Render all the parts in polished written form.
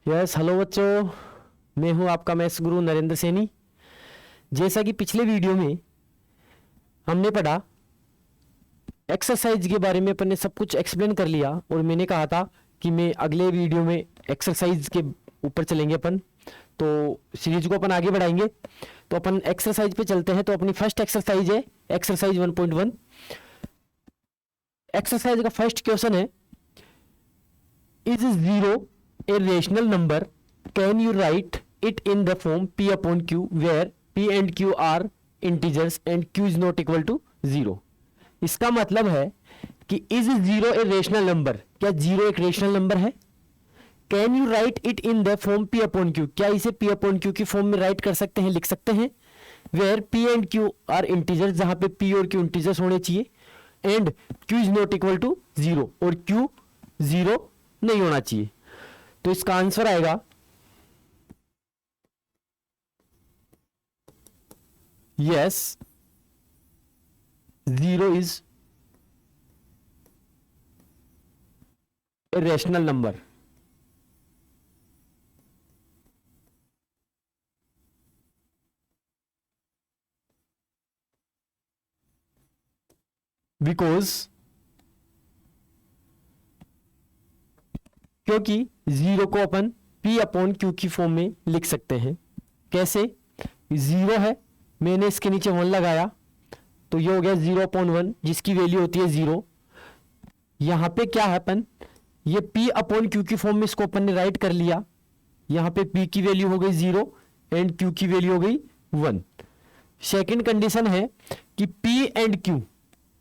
Yes hello बच्चों, मैं हूं आपका मैथ्स गुरु नरेंद्र सैनी। जैसा कि पिछले वीडियो में हमने पढ़ा, एक्सरसाइज के बारे में अपन ने सब कुछ एक्सप्लेन कर लिया और मैंने कहा था कि मैं अगले वीडियो में एक्सरसाइज के ऊपर चलेंगे अपन, तो सीरीज को अपन आगे बढ़ाएंगे। तो अपन एक्सरसाइज पे चलते हैं। तो अपनी फर्स्ट एक्सरसाइज है एक्सरसाइज 1.1। एक्सरसाइज का फर्स्ट क्वेश्चन है, is 0 a rational number? Can you write it in the form p upon q where p and q are integers and q is not equal to 0? इसका मतलब है कि is 0 a rational number? क्या 0 एक rational number है? Can you write it in the form p upon q? क्या इसे p upon q की फॉर्म में राइट कर सकते हैं, लिख सकते हैं? Where p and q are integers, जहां पे p और q इंटीजर्स होने चाहिए, and q is not equal to 0 और q 0 नहीं होना चाहिए। तो इसका आंसर आएगा yes 0 is a rational number. Because क्योंकि 0 को अपन p अपॉन q की फॉर्म में लिख सकते हैं। कैसे? 0 है, मैंने इसके नीचे 1 लगाया तो ये हो गया 0/1, जिसकी वैल्यू होती है 0। यहां पे क्या है, अपन ये p अपॉन q की फॉर्म में इसको अपन ने राइट कर लिया। यहां पे p की वैल्यू हो गई 0 एंड q की वैल्यू हो गई 1। सेकेंड कंडीशन है कि p and q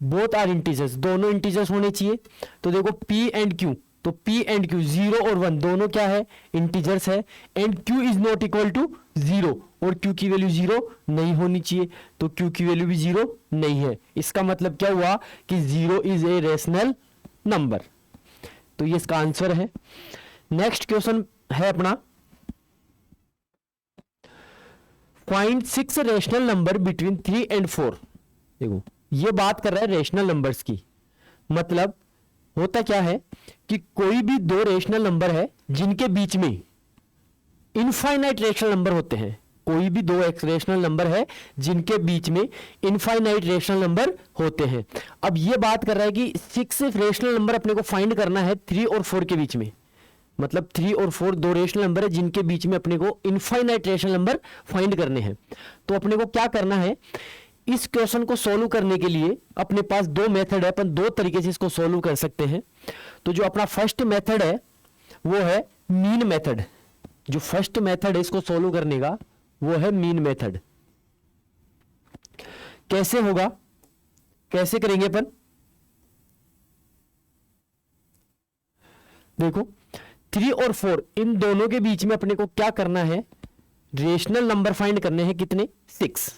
both are integers, दोनों इंटीजर्स होने चाहिए। तो देखो p एंड q, तो p एंड q 0 और 1 दोनों क्या है, इंटीजर्स है। And q is not equal to 0 और q की वैल्यू 0 नहीं होनी चाहिए, तो q की वैल्यू भी 0 नहीं है। इसका मतलब क्या हुआ कि 0 इज ए रेशनल नंबर। तो ये इसका आंसर है। नेक्स्ट क्वेश्चन है अपना, find 6 rational number between 3 and 4। देखो ये बात कर रहा है रेशनल नंबर्स की। मतलब होता क्या है कि कोई भी दो रेशनल नंबर है जिनके बीच में इनफाइनाइट रेशनल नंबर होते हैं। कोई भी दो रेशनल नंबर है जिनके बीच में इनफाइनाइट रेशनल नंबर होते हैं। अब ये बात कर रहा है कि 6 रेशनल नंबर अपने को फाइंड करना है 3 और 4 के बीच में। मतलब 3 और 4 दो रेशनल नंबर है जिनके बीच में अपने को इनफाइनाइट रेशनल नंबर फाइंड करने हैं। तो अपने को क्या करना है, इस क्वेश्चन को सॉल्व करने के लिए अपने पास दो मेथड है, अपन दो तरीके से इसको सॉल्व कर सकते हैं। तो जो अपना फर्स्ट मेथड है वो है मीन मेथड। जो फर्स्ट मेथड है इसको सॉल्व करने का वो है मीन मेथड। कैसे होगा, कैसे करेंगे अपन? देखो 3 और 4 इन दोनों के बीच में अपने को क्या करना है, रेशनल नंबर फाइंड करने हैं। कितने? 6।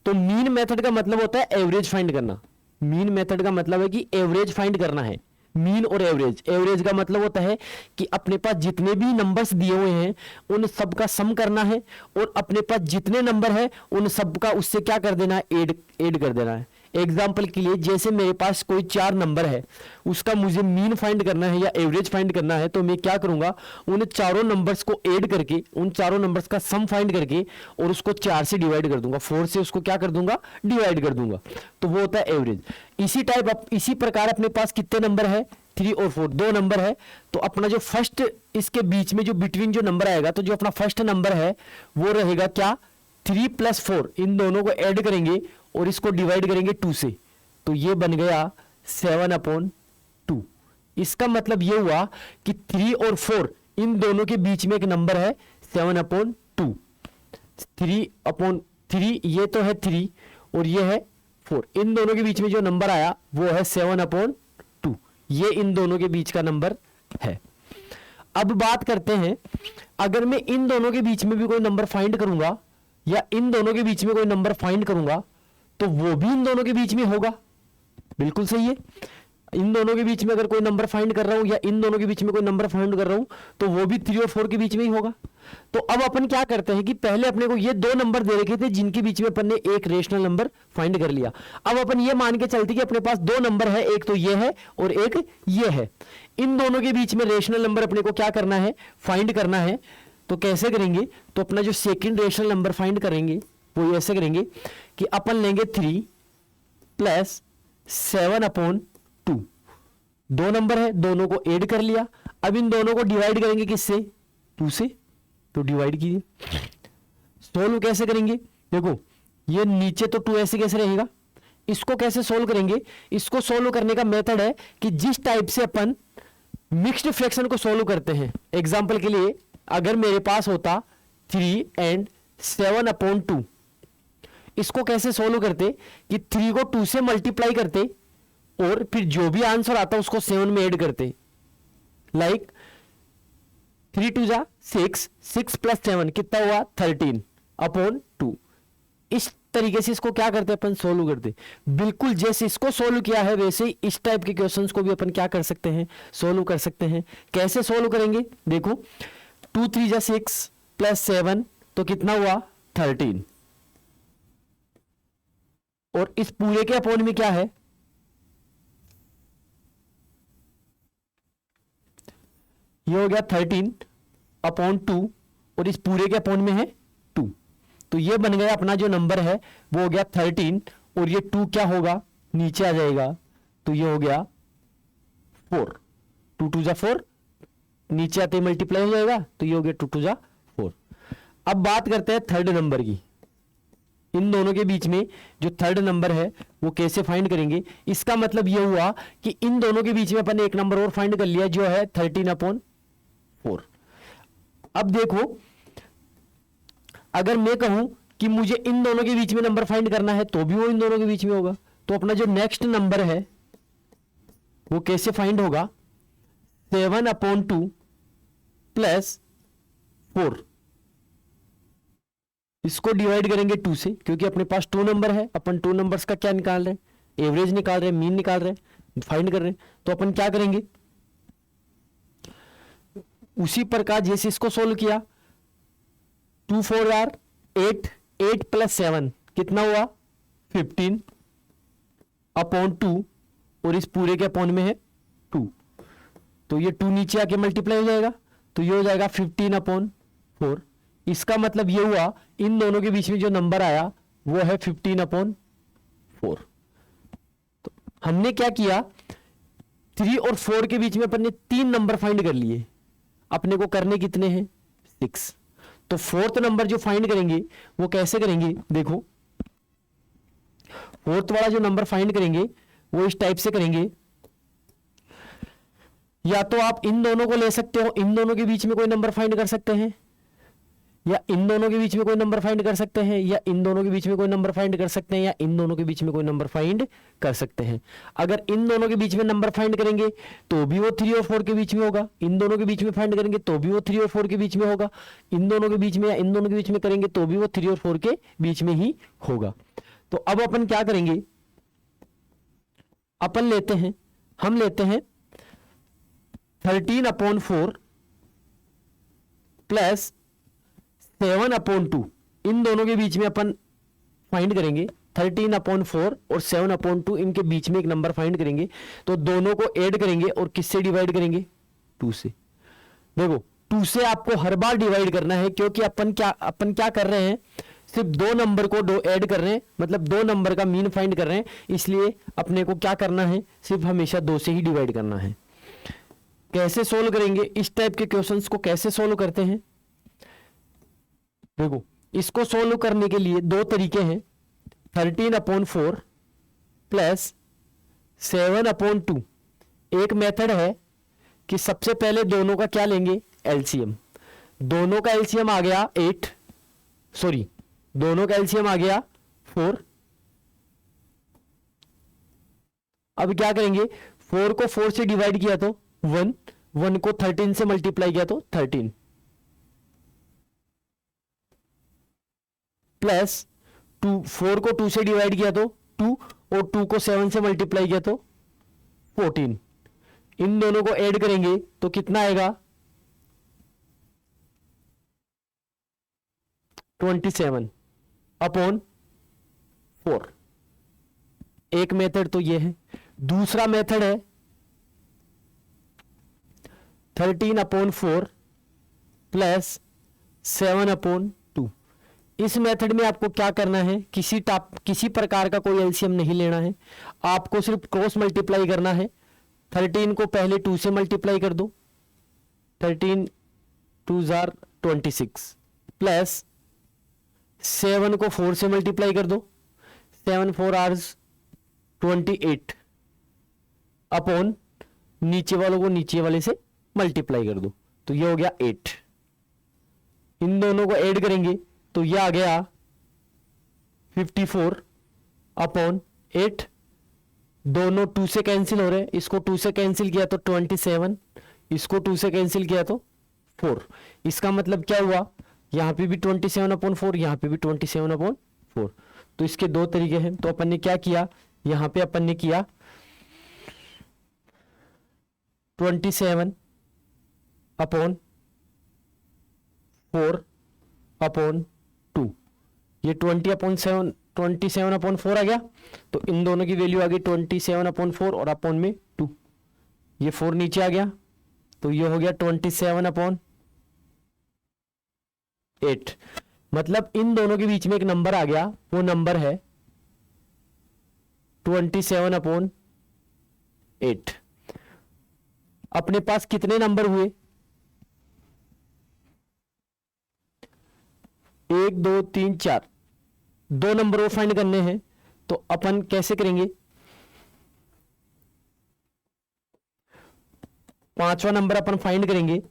तो मीन मेथड का मतलब होता है एवरेज फाइंड करना। मीन मेथड का मतलब है कि एवरेज फाइंड करना है। मीन और एवरेज, एवरेज का मतलब होता है कि अपने पास जितने भी नंबर्स दिए हुए हैं उन सब का सम करना है और अपने पास जितने नंबर है उन सब का उससे क्या कर देना है, ऐड कर देना है। एग्जाम्पल के लिए जैसे मेरे पास कोई 4 नंबर है, उसका मुझे मीन फाइंड करना है या एवरेज फाइंड करना है, तो मैं क्या करूंगा, उन चारों नंबर्स को ऐड करके उन चारों नंबर्स का सम फाइंड करके और उसको 4 से डिवाइड कर दूंगा, 4 से उसको क्या कर दूंगा, डिवाइड कर दूंगा। तो वो होता है एवरेज। इसी प्रकार अपने पास कितने नंबर है, 3 और 4 दो नंबर है। तो अपना जो फर्स्ट इसके बीच में जो बिटवीन जो नंबर आएगा, तो जो अपना फर्स्ट नंबर है वो रहेगा क्या, 3 + 4। इन दोनों को ऐड करेंगे और इसको डिवाइड करेंगे 2 से, तो ये बन गया 7/2। इसका मतलब ये हुआ कि 3 और 4 इन दोनों के बीच में एक नंबर है 7/2। 3/3 ये तो है 3 और ये है 4, इन दोनों के बीच में जो नंबर आया वो है 7/2। ये इन दोनों के बीच का नंबर है। अब बात करते हैं, अगर मैं इन दोनों के बीच में भी कोई नंबर फाइंड करूंगा या इन दोनों के बीच में कोई नंबर फाइंड करूंगा तो वो भी इन दोनों के बीच में होगा। बिल्कुल सही है। इन दोनों के बीच में अगर कोई नंबर फाइंड कर रहा हूं या इन दोनों के बीच में कोई नंबर फाइंड कर रहा हूं तो वो भी 3 और 4 के बीच में ही होगा। तो अब अपन क्या करते हैं कि पहले अपने को ये दो नंबर दे रखे थे जिनके बीच में अपन ने एक रेशनल नंबर फाइंड कर लिया। अब अपन ये मान के चलते कि अपने पास दो नंबर है, एक तो ये है और एक ये है। इन दोनों के बीच में रेशनल नंबर अपने को क्या करना है, फाइंड करना है। तो कैसे करेंगे, तो अपना जो सेकंड रेशनल नंबर फाइंड करेंगे वो ऐसे करेंगे कि अपन लेंगे 3 प्लस 7/2। दो नंबर है, दोनों को ऐड कर लिया। अब इन दोनों को डिवाइड करेंगे किससे, 2 से, तो डिवाइड कीजिए। सोल्व कैसे करेंगे, देखो ये नीचे तो 2 ऐसे कैसे रहेगा, इसको कैसे सोल्व करेंगे। इसको सोल्व करने का मेथड है कि जिस टाइप से अपन मिक्स्ड फ्रैक्शन को सोल्व करते हैं। एग्जांपल के लिए अगर मेरे पास होता 3 and 7/2, इसको कैसे सोल्व करते कि 3 को 2 से मल्टीप्लाई करते और फिर जो भी आंसर आता उसको 7 में ऐड करते। लाइक 3 2 जा 6, 6 प्लस 7 कितना हुआ 13/2। इस तरीके से इसको क्या करते अपन, सोल्व करते। बिल्कुल जैसे इसको सोल्व किया है वैसे ही इस टाइप के क्वेश्चंस को भी अपन क्या कर सकते हैं, सोल्व कर सकते हैं। कैसे सोल्व करेंगे, देखो 2 3 जा 6 प्लस 7 तो कितना हुआ 13, और इस पूरे के अपॉन में क्या है, ये हो गया 13/2 और इस पूरे के अपॉन में है 2। तो ये बन गया अपना जो नंबर है वो हो गया 13 और ये 2 क्या होगा, नीचे आ जाएगा। तो ये हो गया 4, 2 2 जा 4, नीचे आते ही मल्टीप्लाई हो जाएगा। तो ये हो गया 2 2 जा 4। अब बात करते हैं थर्ड नंबर की। इन दोनों के बीच में जो थर्ड नंबर है वो कैसे फाइंड करेंगे। इसका मतलब ये हुआ कि इन दोनों के बीच में अपन एक नंबर और फाइंड कर लिया जो है 13/4। अब देखो अगर मैं कहूं कि मुझे इन दोनों के बीच में नंबर फाइंड करना है तो भी वो इन दोनों के बीच में होगा। तो अपना जो नेक्स्ट नंबर है वो कैसे फाइंड होगा, 7/2 प्लस 4। इसको डिवाइड करेंगे 2 से, क्योंकि अपने पास 2 नंबर है। अपन 2 नंबर्स का क्या निकाल रहे हैं, एवरेज निकाल रहे हैं, मीन निकाल रहे हैं, फाइंड कर रहे हैं। तो अपन क्या करेंगे, उसी प्रकार जैसे इसको सोल्व किया 2 4 आर 8, 8 प्लस 7 कितना हुआ 15/2 और इस पूरे के अपॉन में है 2। तो ये 2 नीचे आके मल्टीप्लाई हो जाएगा। तो ये हो जाएगा 15/4। इसका मतलब ये हुआ इन दोनों के बीच में जो नंबर आया वो है 15/4। तो हमने क्या किया, 3 और 4 के बीच में अपन ने 3 नंबर फाइंड कर लिए। अपने को करने कितने हैं 6। तो फोर्थ नंबर जो फाइंड करेंगे वो कैसे करेंगे, देखो फोर्थ वाला जो नंबर फाइंड करेंगे वो इस टाइप से करेंगे। या तो आप इन दोनों को ले सकते हो, इन दोनों के बीच में कोई नंबर फाइंड कर सकते हैं, या इन दोनों के बीच में कोई नंबर फाइंड कर सकते हैं, या इन दोनों के बीच में कोई नंबर फाइंड कर सकते हैं, या इन दोनों के बीच में कोई नंबर फाइंड कर सकते हैं। अगर इन दोनों के बीच में नंबर फाइंड करेंगे तो भी वो 3 और 4 के बीच में होगा। इन दोनों के बीच में फाइंड करेंगे तो भी वो 3 और 4 के बीच में होगा। इन दोनों के बीच में या इन दोनों के बीच में करेंगे तो भी वो 3 और 4 के बीच में ही होगा। तो अब अपन क्या करेंगे, अपन लेते हैं, हम लेते हैं 13/4 प्लस 7/2। इन दोनों के बीच में अपन फाइंड करेंगे 13/4 और 7/2, इनके बीच में एक नंबर फाइंड करेंगे। तो दोनों को ऐड करेंगे और किससे डिवाइड करेंगे, 2 से। देखो 2 से आपको हर बार डिवाइड करना है, क्योंकि अपन क्या कर रहे हैं, सिर्फ 2 नंबर को ऐड कर रहे हैं, मतलब 2 नंबर का मीन फाइंड कर रहे हैं। इसलिए अपने को क्या करना है, सिर्फ हमेशा 2 से ही डिवाइड करना है। कैसे सोल्व करेंगे, इस टाइप के क्वेश्चंस को कैसे सोल्व करते हैं, देखो इसको सोल्व करने के लिए 2 तरीके हैं। 13/4 प्लस 7/2। एक मेथड है कि सबसे पहले दोनों का क्या लेंगे, एलसीएम। दोनों का एलसीएम आ गया 8, सॉरी दोनों का एलसीएम आ गया 4। अब क्या करेंगे, 4 को 4 से डिवाइड किया तो 1, 1 को 13 से मल्टीप्लाई किया तो 13, प्लस 2, 4 को 2 से डिवाइड किया तो 2 और 2 को 7 से मल्टीप्लाई किया तो 14। इन दोनों को ऐड करेंगे तो कितना आएगा 27 अपॉन 4। एक मेथड तो ये है। दूसरा मेथड है 13 अपॉन 4 प्लस 7 अपॉन 2। इस मेथड में आपको क्या करना है, किसी प्रकार का कोई एलसीएम नहीं लेना है, आपको सिर्फ क्रॉस मल्टीप्लाई करना है। 13 को पहले 2 से मल्टीप्लाई कर दो, 13 2 जार 26 प्लस 7 को 4 से मल्टीप्लाई कर दो, 7 4 आर्स 28 अपॉन नीचे वालों को नीचे वाले से मल्टीप्लाई कर दो, तो ये हो गया 8। इन दोनों को ऐड करेंगे तो ये आ गया 54 अपॉन 8। दोनों 2 से कैंसिल हो रहे हैं, इसको 2 से कैंसिल किया तो 27, इसको 2 से कैंसिल किया तो 4। इसका मतलब क्या हुआ, यहां पे भी 27 अपॉन 4, यहां पे भी 27 अपॉन 4। तो इसके दो तरीके हैं। तो अपन ने क्या किया, यहां पे अपन ने किया 27 अपॉन 4 अपॉन 2, ये 27 अपॉन 4 आ गया। तो इन दोनों की वैल्यू आ गई 27 अपॉन 4 और अपॉन में 2, ये 4 नीचे आ गया, तो ये हो गया 27 अपॉन 8। मतलब इन दोनों के बीच में एक नंबर आ गया, वो नंबर है 27 अपॉन 8। अपने पास कितने नंबर हुए, 1 2 3 4, 2 नंबर वो फाइंड करने हैं। तो अपन कैसे करेंगे, 5वां नंबर अपन फाइंड करेंगे।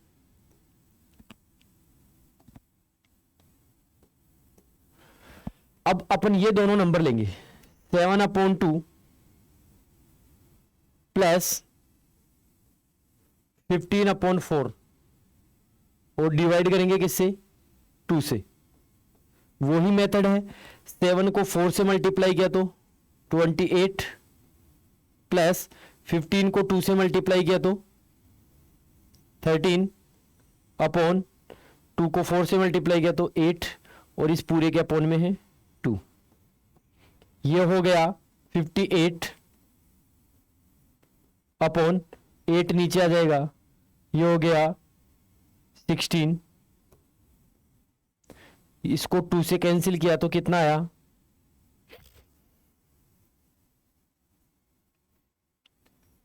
अब अपन ये दोनों नंबर लेंगे, 7 अपॉन 2 प्लस 15 अपॉन 4 और डिवाइड करेंगे किससे, 2 से। वही मेथड है, 7 को 4 से मल्टीप्लाई किया तो 28 प्लस 15 को 2 से मल्टीप्लाई किया तो 13 अपॉन 2 को 4 से मल्टीप्लाई किया तो 8 और इस पूरे के अपॉन में है 2। ये हो गया 58 अपॉन 8 नीचे आ जाएगा, ये हो गया 16। इसको 2 से कैंसिल किया तो कितना आया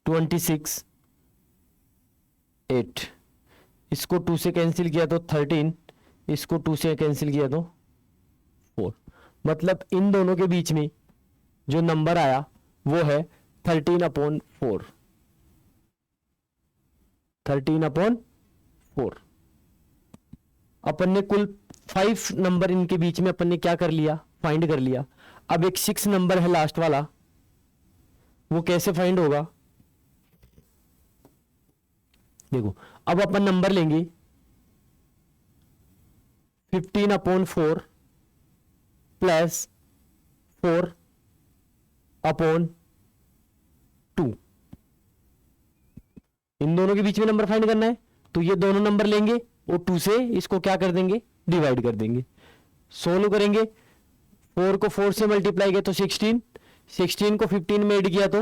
26 8। इसको 2 से कैंसिल किया तो 13, इसको 2 से कैंसिल किया तो 4। मतलब इन दोनों के बीच में जो नंबर आया वो है 13 अपॉन 4, 13 अपॉन 4। अपन ने कुल 5 नंबर इनके बीच में अपन ने क्या कर लिया, फाइंड कर लिया। अब एक 6 नंबर है लास्ट वाला, वो कैसे फाइंड होगा, देखो। अब अपन नंबर लेंगे 15 अपॉन 4 प्लस 4 अपॉन 2। इन दोनों के बीच में नंबर फाइंड करना है, तो ये दोनों नंबर लेंगे और 2 से इसको क्या कर देंगे, डिवाइड कर देंगे। सोल्व करेंगे, 4 को 4 से मल्टीप्लाई किया तो 16, 16 को 15 में ऐड किया तो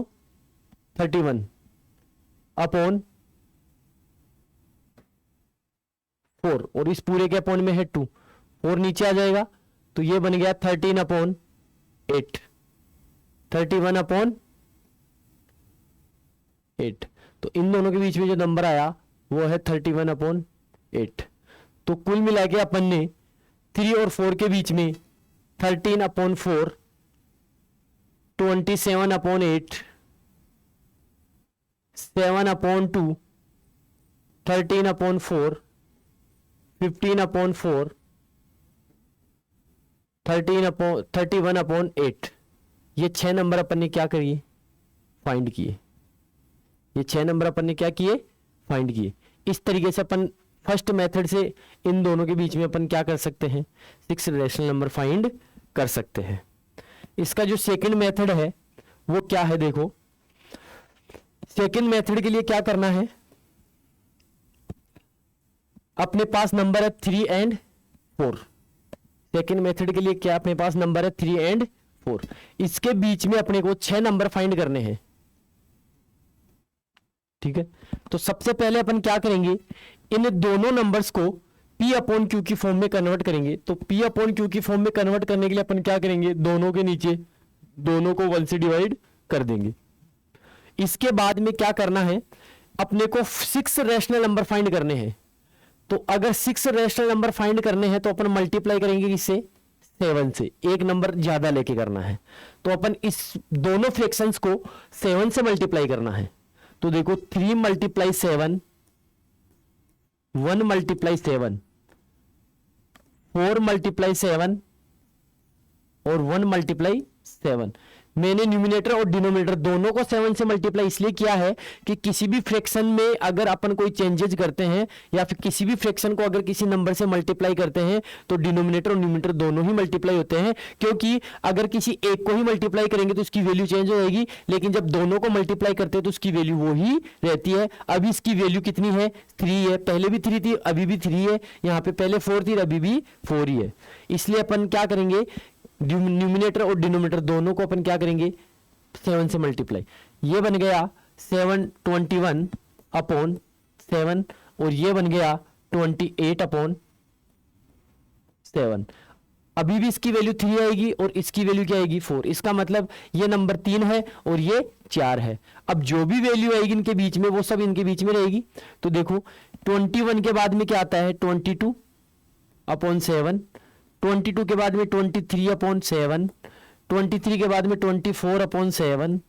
31 अपॉन 4 और इस पूरे के अपॉन में है 2, 4 नीचे आ जाएगा, तो ये बन गया 13 अपॉन 8, 31 अपॉन 8। तो इन दोनों के बीच में जो नंबर आया वो है 31 अपॉन 8। तो कुल मिला के अपन ने 3 और 4 के बीच में 13 upon 4, 27 upon 8, 7 upon 2, 13 upon 4, 15 upon 4, 31 upon 8, ये 6 नंबर अपन ने क्या करिए, फाइंड किए। ये 6 नंबर अपन ने क्या किए, फाइंड किए। इस तरीके से अपन फर्स्ट मेथड से इन दोनों के बीच में अपन क्या कर सकते हैं, 6 रेशनल नंबर फाइंड कर सकते हैं। इसका जो सेकंड मेथड है वो क्या है, देखो सेकेंड मेथड के लिए क्या करना है, अपने पास नंबर है 3 एंड 4। सेकेंड मेथड के लिए क्या अपने पास नंबर है 3 एंड 4, इसके बीच में अपने को 6 नंबर फाइंड करने हैं। ठीक है, तो सबसे पहले अपन क्या करेंगे, इन दोनों नंबर्स को P अपॉन क्यू की फॉर्म में कन्वर्ट करेंगे। तो P अपॉन क्यू की फॉर्म में कन्वर्ट करने के लिए अपन क्या करेंगे, दोनों के नीचे दोनों को 1 से डिवाइड कर देंगे। इसके बाद में क्या करना है, अपने को 6 रैशनल नंबर फाइंड करने हैं। तो अगर 6 रैशनल नंबर फाइंड करने हैं तो अपन मल्टीप्लाई करेंगे किससे, 7 से, एक नंबर ज्यादा लेके करना है। तो अपन इस दोनों फ्रैक्शंस को 7 से मल्टीप्लाई करना है। तो देखो 3 मल्टीप्लाई 7, 1 मल्टीप्लाई 7, 4 मल्टीप्लाई 7 और 1 मल्टीप्लाई 7। मैंने न्यूमिनेटर और डिनोमिनेटर दोनों को 7 से मल्टीप्लाई इसलिए किया है कि किसी भी फ्रैक्शन में अगर अपन कोई चेंजेस करते हैं या फिर किसी भी फ्रैक्शन को अगर किसी नंबर से मल्टीप्लाई करते हैं तो डिनोमिनेटर और न्यूमिनेटर दोनों ही मल्टीप्लाई होते हैं। क्योंकि अगर किसी एक को ही मल्टीप्लाई करेंगे तो उसकी वैल्यू चेंज हो जाएगी, लेकिन जब दोनों को मल्टीप्लाई करते हैं तो उसकी वैल्यू वो ही रहती है। अभी इसकी वैल्यू कितनी है, 3 है, पहले भी 3 थी अभी भी 3 है, यहाँ पे पहले 4 थी अभी भी 4 ही है। इसलिए अपन क्या करेंगे, न्यूमिनेटर और डिनोमिनेटर दोनों को अपन क्या करेंगे 7 से मल्टीप्लाई। ये बन गया 721 अपॉन 7 और ये बन गया 28 अपॉन 7। अभी भी इसकी वैल्यू 3 आएगी और इसकी वैल्यू क्या आएगी 4। इसका मतलब ये नंबर 3 है और ये 4 है। अब जो भी वैल्यू आएगी इनके बीच में वो सब इनके बीच में रहेगी। तो देखो 21 के बाद में क्या आता है 22 अपॉन 7, 22 के बाद में 23 अपॉन 7, 23 के बाद में 24 अपॉन 7,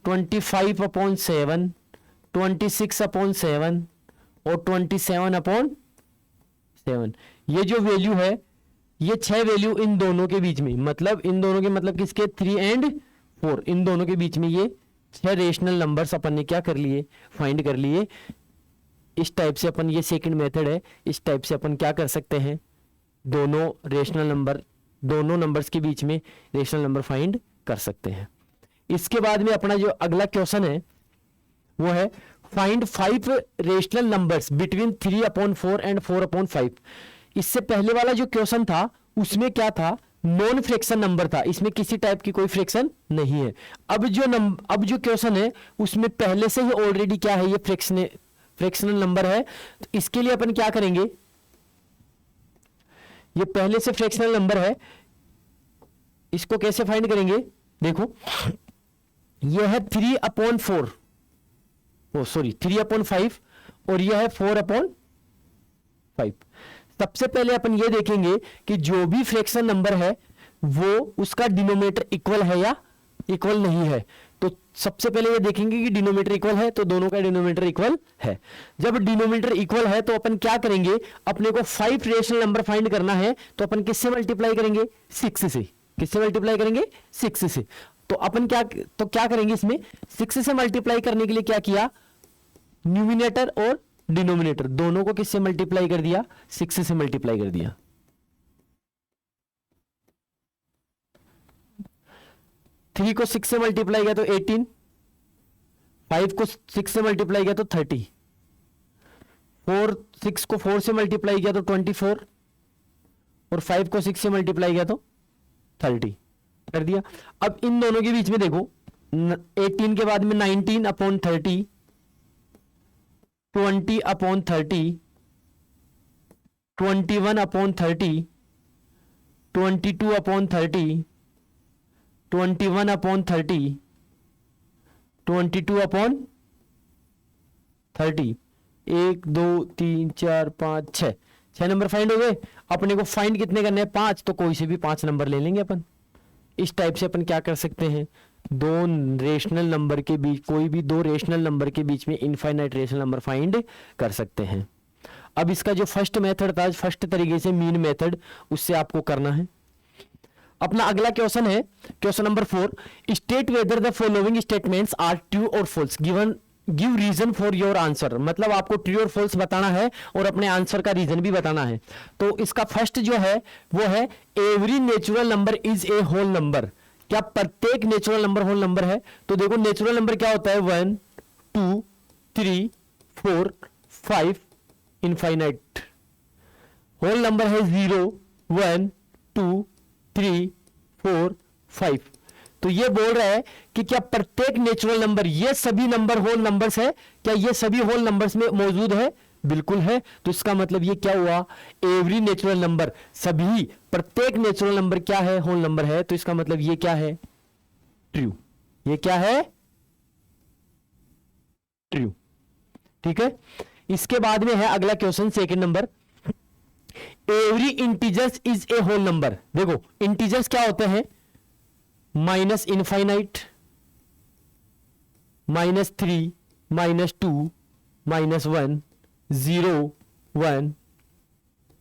25 अपॉन 7, 26 अपॉन 7 और 27 अपॉन 7। ये जो वैल्यू है ये 6 वैल्यू इन दोनों के बीच में, मतलब इन दोनों के मतलब किसके 3 एंड 4, इन दोनों के बीच में ये 6 रेशनल नंबर्स अपन ने क्या कर लिए, फाइंड कर लिए। इस टाइप से अपन, ये सेकंड मेथड है, इस टाइप से अपन क्या कर सकते हैं, दोनों रेशनल नंबर, दोनों नंबर्स के बीच में रेशनल नंबर फाइंड कर सकते हैं। इसके बाद में अपना जो अगला क्वेश्चन है वो है find 5 rational numbers between 3 upon 4 and 4 upon 5। इससे पहले वाला जो क्वेश्चन था उसमें क्या था, नॉन फ्रैक्शन नंबर था, इसमें किसी टाइप की कोई फ्रैक्शन नहीं है। अब जो क्वेश्चन है उसमें पहले से ही ऑलरेडी क्या है, ये फ्रैक्शनल नंबर है। तो इसके लिए अपन क्या करेंगे, ये पहले से फ्रैक्शनल नंबर है, इसको कैसे फाइंड करेंगे, देखो ये है 3 अपॉन 4, ओ सॉरी 3 अपॉन 5 और यह है 4 अपॉन 5। सबसे पहले अपन ये देखेंगे कि जो भी फ्रैक्शन नंबर है वो उसका डिनोमिनेटर इक्वल है या इक्वल नहीं है। तो सबसे पहले ये देखेंगे कि डिनोमिनेटर इक्वल है, तो दोनों का डिनोमिनेटर इक्वल है। जब डिनोमिनेटर इक्वल है तो अपन क्या करेंगे, अपने को 5 रेशनल नंबर फाइंड करना है। तो अपन किससे मल्टीप्लाई करेंगे, 6 से। किससे मल्टीप्लाई करेंगे, 6 से। तो अपन क्या करेंगे, इसमें 6 से मल्टीप्लाई करने के लिए क्या किया, न्यूमिनेटर और डिनोमिनेटर दोनों को किससे मल्टीप्लाई कर दिया, 6 से मल्टीप्लाई कर दिया। 3 को 6 से मल्टीप्लाई किया तो 18, 5 को 6 से मल्टीप्लाई किया तो 30, 6 को 4 से मल्टीप्लाई किया तो 24 और 5 को 6 से मल्टीप्लाई किया तो 30 कर दिया। अब इन दोनों के बीच में देखो 18 के बाद में 19 upon 30, 20 upon 30, 21 upon 30, 22 upon 30, 21 upon 30, 22 upon 30, 1 2 3 4 5 6 number find हो गए। अपने को फाइंड कितने करने हैं, 5, तो कोई से भी 5 नंबर ले लेंगे अपन। इस टाइप से अपन क्या कर सकते हैं, दो रेशनल नंबर के बीच, कोई भी 2 रेशनल नंबर के बीच में इनफाइनाइट रेशनल नंबर फाइंड कर सकते हैं। अब इसका जो फर्स्ट मेथड था, फर्स्ट तरीके से मीन मेथड, उससे आपको करना है। अपना अगला क्वेश्चन है question number 4, state whether the following statements are true और false, give reason for your answer. मतलब आपको ट्रू और फॉल्स बताना है और अपने आंसर का रीजन भी बताना है। तो इसका फर्स्ट जो है वो है every natural number is a whole number. क्या प्रत्येक नेचुरल नंबर होल नंबर है? तो देखो नेचुरल नंबर क्या होता है, 1 2 3 4 5 इनफाइनाइट। होल नंबर है 0 1 2 3 4 5। तो ये बोल रहा है कि क्या प्रत्येक नेचुरल नंबर, ये सभी नंबर होल नंबर्स है, क्या ये सभी होल नंबर्स में मौजूद है? बिल्कुल है। तो इसका मतलब ये क्या हुआ, एवरी नेचुरल नंबर, सभी प्रत्येक नेचुरल नंबर क्या है, होल नंबर है। तो इसका मतलब ये क्या है, ट्रू। ये क्या है, ट्रू। ठीक है। इसके बाद में है अगला question, second number, every integers is a whole number. देखो इंटीजर्स क्या होते हैं, minus infinite, -3 -2 -1 0 1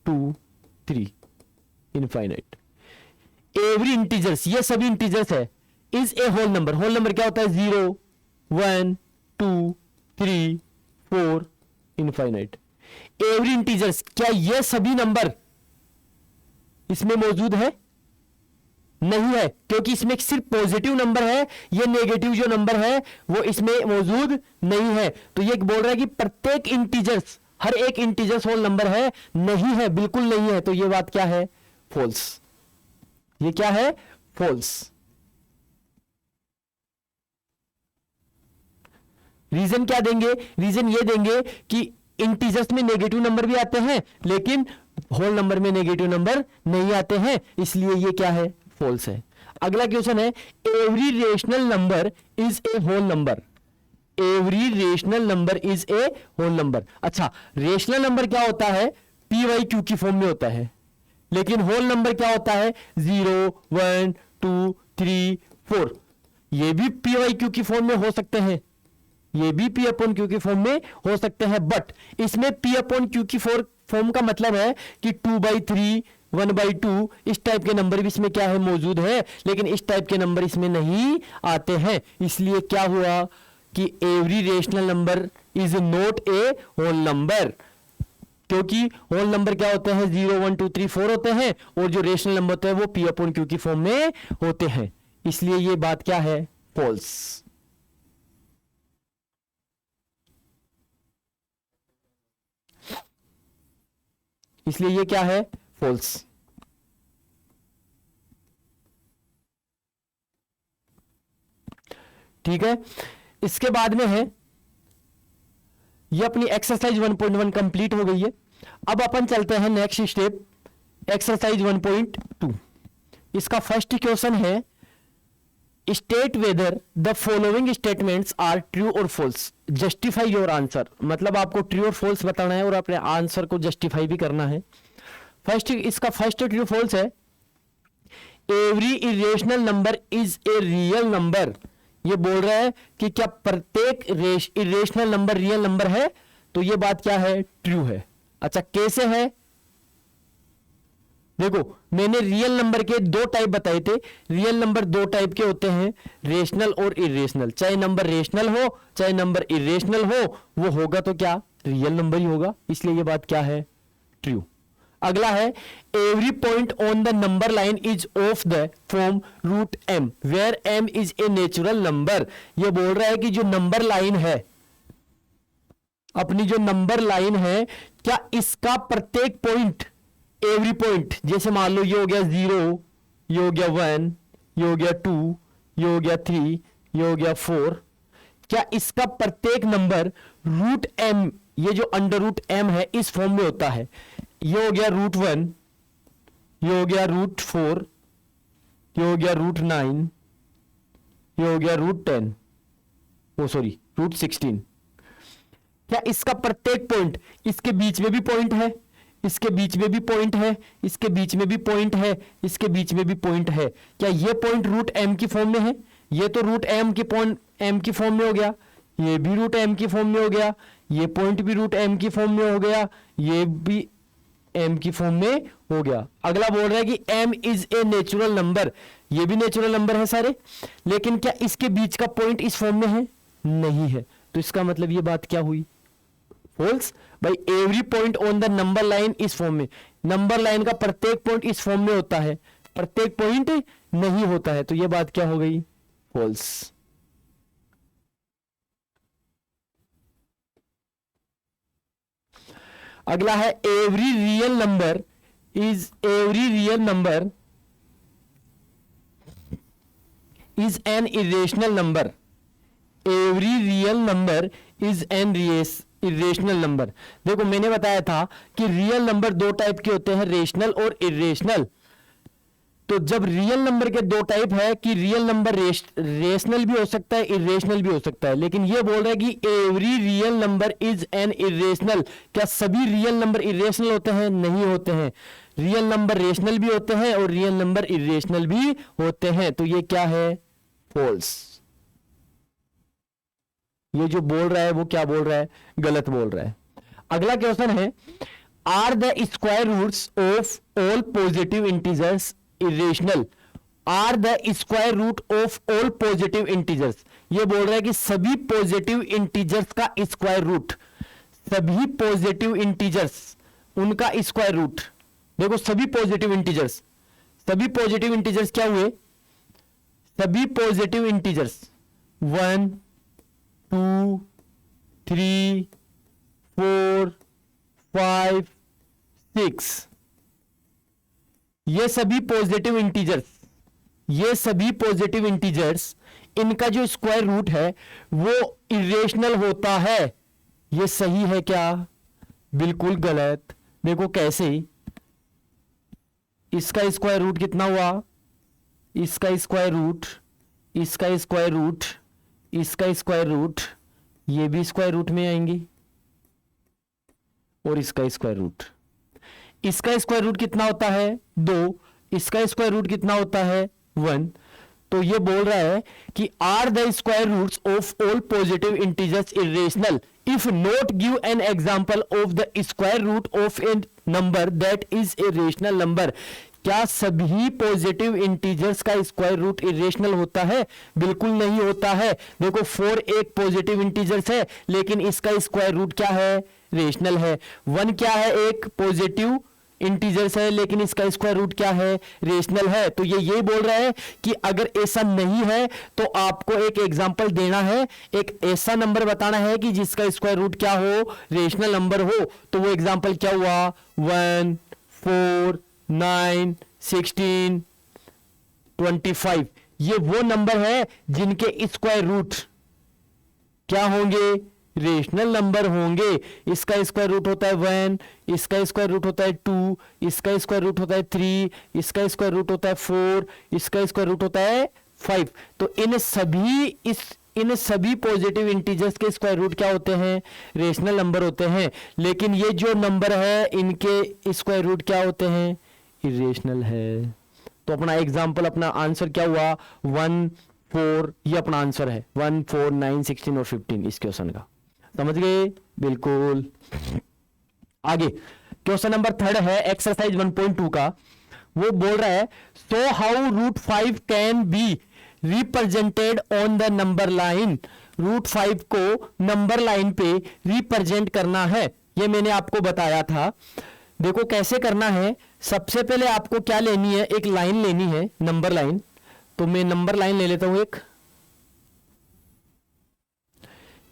2 3 infinite. Every integers, ये सभी इंटीजर्स है, is a whole number. Whole number क्या होता है, 0 1 2 3 4 इनफाइनाइट। एवरी इंटीजर्स, क्या ये सभी नंबर इसमें मौजूद है? नहीं है, क्योंकि इसमें सिर्फ पॉजिटिव नंबर है, ये नेगेटिव जो नंबर है वो इसमें मौजूद नहीं है। तो ये बोल रहा है कि प्रत्येक इंटीजर्स, हर एक इंटीजर्स होल नंबर है? नहीं है, बिल्कुल नहीं है। तो ये बात क्या है, फॉल्स। ये क्या है, फॉल्स। रीजन क्या देंगे, रीजन ये देंगे कि इंटीजर्स में नेगेटिव नंबर भी आते हैं, लेकिन होल नंबर में नेगेटिव नंबर नहीं आते हैं, इसलिए ये क्या है, फॉल्स है। अगला क्वेश्चन है, every rational number is a whole number. Every rational number is a whole number. अच्छा, रेशनल नंबर क्या होता है, पी वाई क्यू की फॉर्म में होता है, लेकिन होल नंबर क्या होता है, 0 1 2 3 4। ये भी पी वाई क्यू की फॉर्म में हो सकते हैं, ये भी पी अपॉन क्यू की फॉर्म में हो सकते हैं, बट इसमें पी अपॉन क्यू की फॉर्म का मतलब है कि 2/3 1/2 इस टाइप के नंबर भी इसमें क्या है, मौजूद है, लेकिन इस टाइप के नंबर इसमें नहीं आते हैं। इसलिए क्या हुआ कि every rational number is not a whole number, क्योंकि होल नंबर क्या होते हैं, 0 1 2 3 4 होते हैं, और जो रेशनल नंबर होते हैं वो पी अपॉन क्यू की फॉर्म में होते हैं। इसलिए ये बात क्या है, फॉल्स। इसलिए ये क्या है, फॉल्स। ठीक है। इसके बाद में है, ये अपनी एक्सरसाइज 1.1 कंप्लीट हो गई है। अब अपन चलते हैं नेक्स्ट स्टेप, एक्सरसाइज 1.2। इसका फर्स्ट क्वेश्चन है, state whether the following statements are true और फॉल्स, जस्टिफाई योर आंसर। मतलब आपको ट्रू और फॉल्स बताना है और अपने आंसर को जस्टिफाई भी करना है। इसका फर्स्ट ट्रू फॉल्स है, every irrational number is a real number. ये बोल रहा है कि क्या प्रत्येक इरेशनल नंबर रियल नंबर है, तो ये बात क्या है, ट्रू है। अच्छा, कैसे है, देखो मैंने रियल नंबर के दो टाइप बताए थे। रियल नंबर दो टाइप के होते हैं, रेशनल और इरेशनल। चाहे नंबर रेशनल हो चाहे नंबर इरेशनल हो, वो होगा तो क्या, रियल नंबर ही होगा। इसलिए ये बात क्या है, ट्रू। अगला है, every point on the number line is of the form root M where M is a natural number. ये बोल रहा है कि जो नंबर लाइन है, अपनी जो नंबर लाइन है, क्या इसका प्रत्येक पॉइंट, एवरी पॉइंट, जैसे मान लो ये हो गया 0, ये हो गया 1, ये हो गया 2, ये हो गया 3, ये हो गया 4, क्या इसका प्रत्येक नंबर रूट एम, ये जो अंडर रूट एम है, इस फॉर्म में होता है। ये हो गया रूट 1, ये हो गया रूट 4, ये हो गया रूट 9, ये हो गया रूट 10, ओ सॉरी रूट 16। क्या इसका प्रत्येक पॉइंट, इसके बीच में भी पॉइंट है, इसके बीच में भी पॉइंट है, इसके बीच में भी पॉइंट है, इसके बीच में भी पॉइंट है, क्या ये पॉइंट रूट एम की फॉर्म में है? ये तो रूट एम की पॉइंट एम की फॉर्म में हो गया, ये भी रूट एम की फॉर्म में हो गया, ये पॉइंट भी रूट एम की फॉर्म में हो गया, ये भी एम की फॉर्म में हो गया। अगला बोल रहा है कि M is a natural number, ये भी नेचुरल नंबर है सारे, लेकिन क्या इसके बीच का पॉइंट इस फॉर्म में है? नहीं है। तो इसका मतलब ये बात क्या हुई, फॉल्स। भाई every point on the number line इस फॉर्म में, नंबर लाइन का प्रत्येक पॉइंट इस फॉर्म में होता है, प्रत्येक पॉइंट नहीं होता है। तो ये बात क्या हो गई, फॉल्स। अगला है every real number is an irrational number. Every real number is an irrational number. देखो मैंने बताया था कि रियल नंबर दो टाइप के होते हैं, रेशनल और इरेशनल। तो जब रियल नंबर के दो टाइप है कि रियल नंबर रेशनल भी हो सकता है, इरेशनल भी हो सकता है, लेकिन ये बोल रहा है कि every real number is an irrational. क्या सभी रियल नंबर इरेशनल होते हैं? नहीं होते हैं। रियल नंबर रेशनल भी होते हैं और रियल नंबर इरेशनल भी होते हैं। तो ये क्या है? फॉल्स। ये जो बोल रहा है वो क्या बोल रहा है? गलत बोल रहा है। अगला क्वेश्चन है, are the square roots of all positive integers irrational? Are the square root of all positive integers, ये बोल रहा है कि सभी पॉजिटिव इंटीजर्स का स्क्वायर रूट, सभी पॉजिटिव इंटीजर्स उनका स्क्वायर रूट। देखो सभी पॉजिटिव इंटीजर्स क्या हुए? सभी पॉजिटिव इंटीजर्स 1 2 3 4 5 6, ये सभी पॉजिटिव इंटीजर्स इनका जो स्क्वायर रूट है वो इरेशनल होता है। ये सही है क्या? बिल्कुल गलत। देखो कैसे, इसका स्क्वायर रूट कितना हुआ? इसका स्क्वायर रूट, इसका स्क्वायर रूट, इसका स्क्वायर रूट, ये भी स्क्वायर रूट में आएंगी, और इसका स्क्वायर रूट। इसका स्क्वायर रूट कितना होता है? 2। इसका स्क्वायर रूट कितना होता है? 1। तो ये बोल रहा है कि are the square roots of all positive integers irrational if not give an example of the square root of a number that is a rational number. क्या सभी पॉजिटिव इंटीजर्स का स्क्वायर रूट इरेशनल होता है? बिल्कुल नहीं होता है। देखो 4 एक पॉजिटिव इंटीजर्स है, लेकिन इसका स्क्वायर रूट क्या है? रेशनल है। 1 क्या है? एक पॉजिटिव इंटीजर्स है, लेकिन इसका स्क्वायर रूट क्या है? रेशनल है। तो ये यही बोल रहा है कि अगर ऐसा नहीं है तो आपको एक एग्जांपल देना है, एक ऐसा नंबर बताना है कि जिसका स्क्वायर रूट क्या हो? रेशनल नंबर हो। तो वो एग्जांपल क्या हुआ? 1 4 9 16 25। ये वो नंबर है जिनके स्क्वायर रूट क्या होंगे? रेशनल नंबर होंगे। इसका स्क्वायर रूट होता है 1, इसका स्क्वायर रूट होता है 2, इसका स्क्वायर रूट होता है 3, इसका स्क्वायर रूट होता है 4, इसका स्क्वायर रूट होता है 5। तो इन सभी पॉजिटिव इंटीजर्स के स्क्वायर रूट क्या होते हैं? रेशनल नंबर होते हैं। लेकिन ये जो नंबर है इनके स्क्वायर रूट क्या होते हैं? इरेशनल है। तो अपना एग्जाम्पल, अपना आंसर क्या हुआ? 1 4, ये अपना आंसर है 1 4 9 16 और 15 इस क्वेश्चन का। समझ गए? बिल्कुल। आगे क्वेश्चन नंबर 3 है एक्सरसाइज 1.2 का। वो बोल रहा है, so how root 5 can be represented on the number line. Root 5 को नंबर लाइन पे रिप्रेजेंट करना है। ये मैंने आपको बताया था। देखो कैसे करना है। सबसे पहले आपको क्या लेनी है? एक लाइन लेनी है, नंबर लाइन। तो मैं नंबर लाइन ले लेता हूं एक।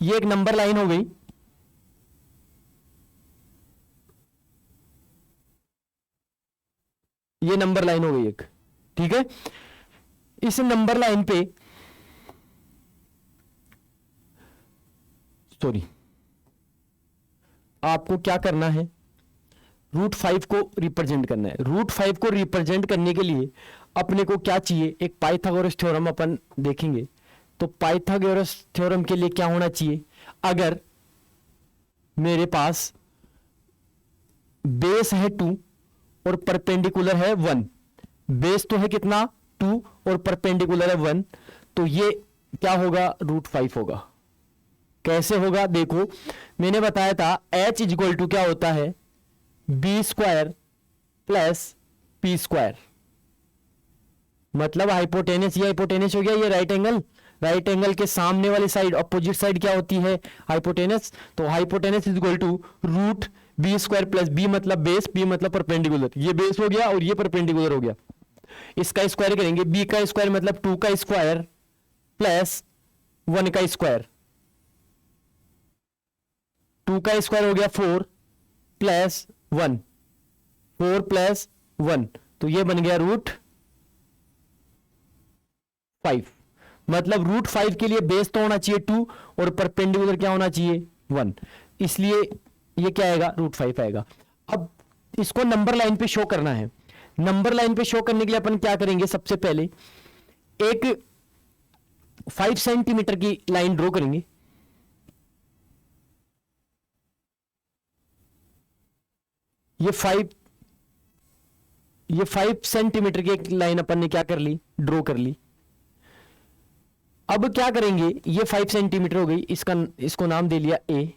ये एक नंबर लाइन हो गई। ये नंबर लाइन हो गई एक, ठीक है। इस नंबर लाइन पे आपको क्या करना है? रूट 5 को रिप्रेजेंट करना है। रूट 5 को रिप्रेजेंट करने के लिए अपने को क्या चाहिए? एक पाइथागोरस थ्योरम अपन देखेंगे। तो पाइथागोरस थ्योरम के लिए क्या होना चाहिए? अगर मेरे पास बेस है 2 और परपेंडिकुलर है 1, बेस तो है कितना? 2 और परपेंडिकुलर है 1, तो ये क्या होगा? रूट 5 होगा। कैसे होगा? देखो मैंने बताया था h इक्वल टू क्या होता है? B square plus P square. मतलब हाइपोटेनस, ये हाइपोटेनस हो गया, ये राइट एंगल। राइट एंगल के सामने वाली साइड, अपोजिट साइड क्या होती है? हाइपोटेनस। तो hypotenuse is equal to root B square plus B मतलब बेस, बी मतलब परपेंडिकुलर। ये बेस हो गया और ये परपेंडिकुलर हो गया। इसका स्क्वायर करेंगे, बी का स्क्वायर मतलब 2 का स्क्वायर प्लस 1 का स्क्वायर। 2 का स्क्वायर हो गया 4, प्लस 1, 4 प्लस 1, तो ये बन गया √5। मतलब √5 के लिए बेस तो होना चाहिए 2 और परपेंडिकुलर क्या होना चाहिए 1, इसलिए ये क्या आएगा √5 आएगा। अब इसको नंबर लाइन पे शो करना है। नंबर लाइन पे शो करने के लिए अपन क्या करेंगे, सबसे पहले एक 5 सेंटीमीटर की लाइन ड्रॉ करेंगे। ये 5 सेंटीमीटर की एक लाइन अपन ने क्या कर ली, ड्रॉ कर ली। अब क्या करेंगे, ये 5 सेंटीमीटर हो गई, इसको नाम दे लिया ए,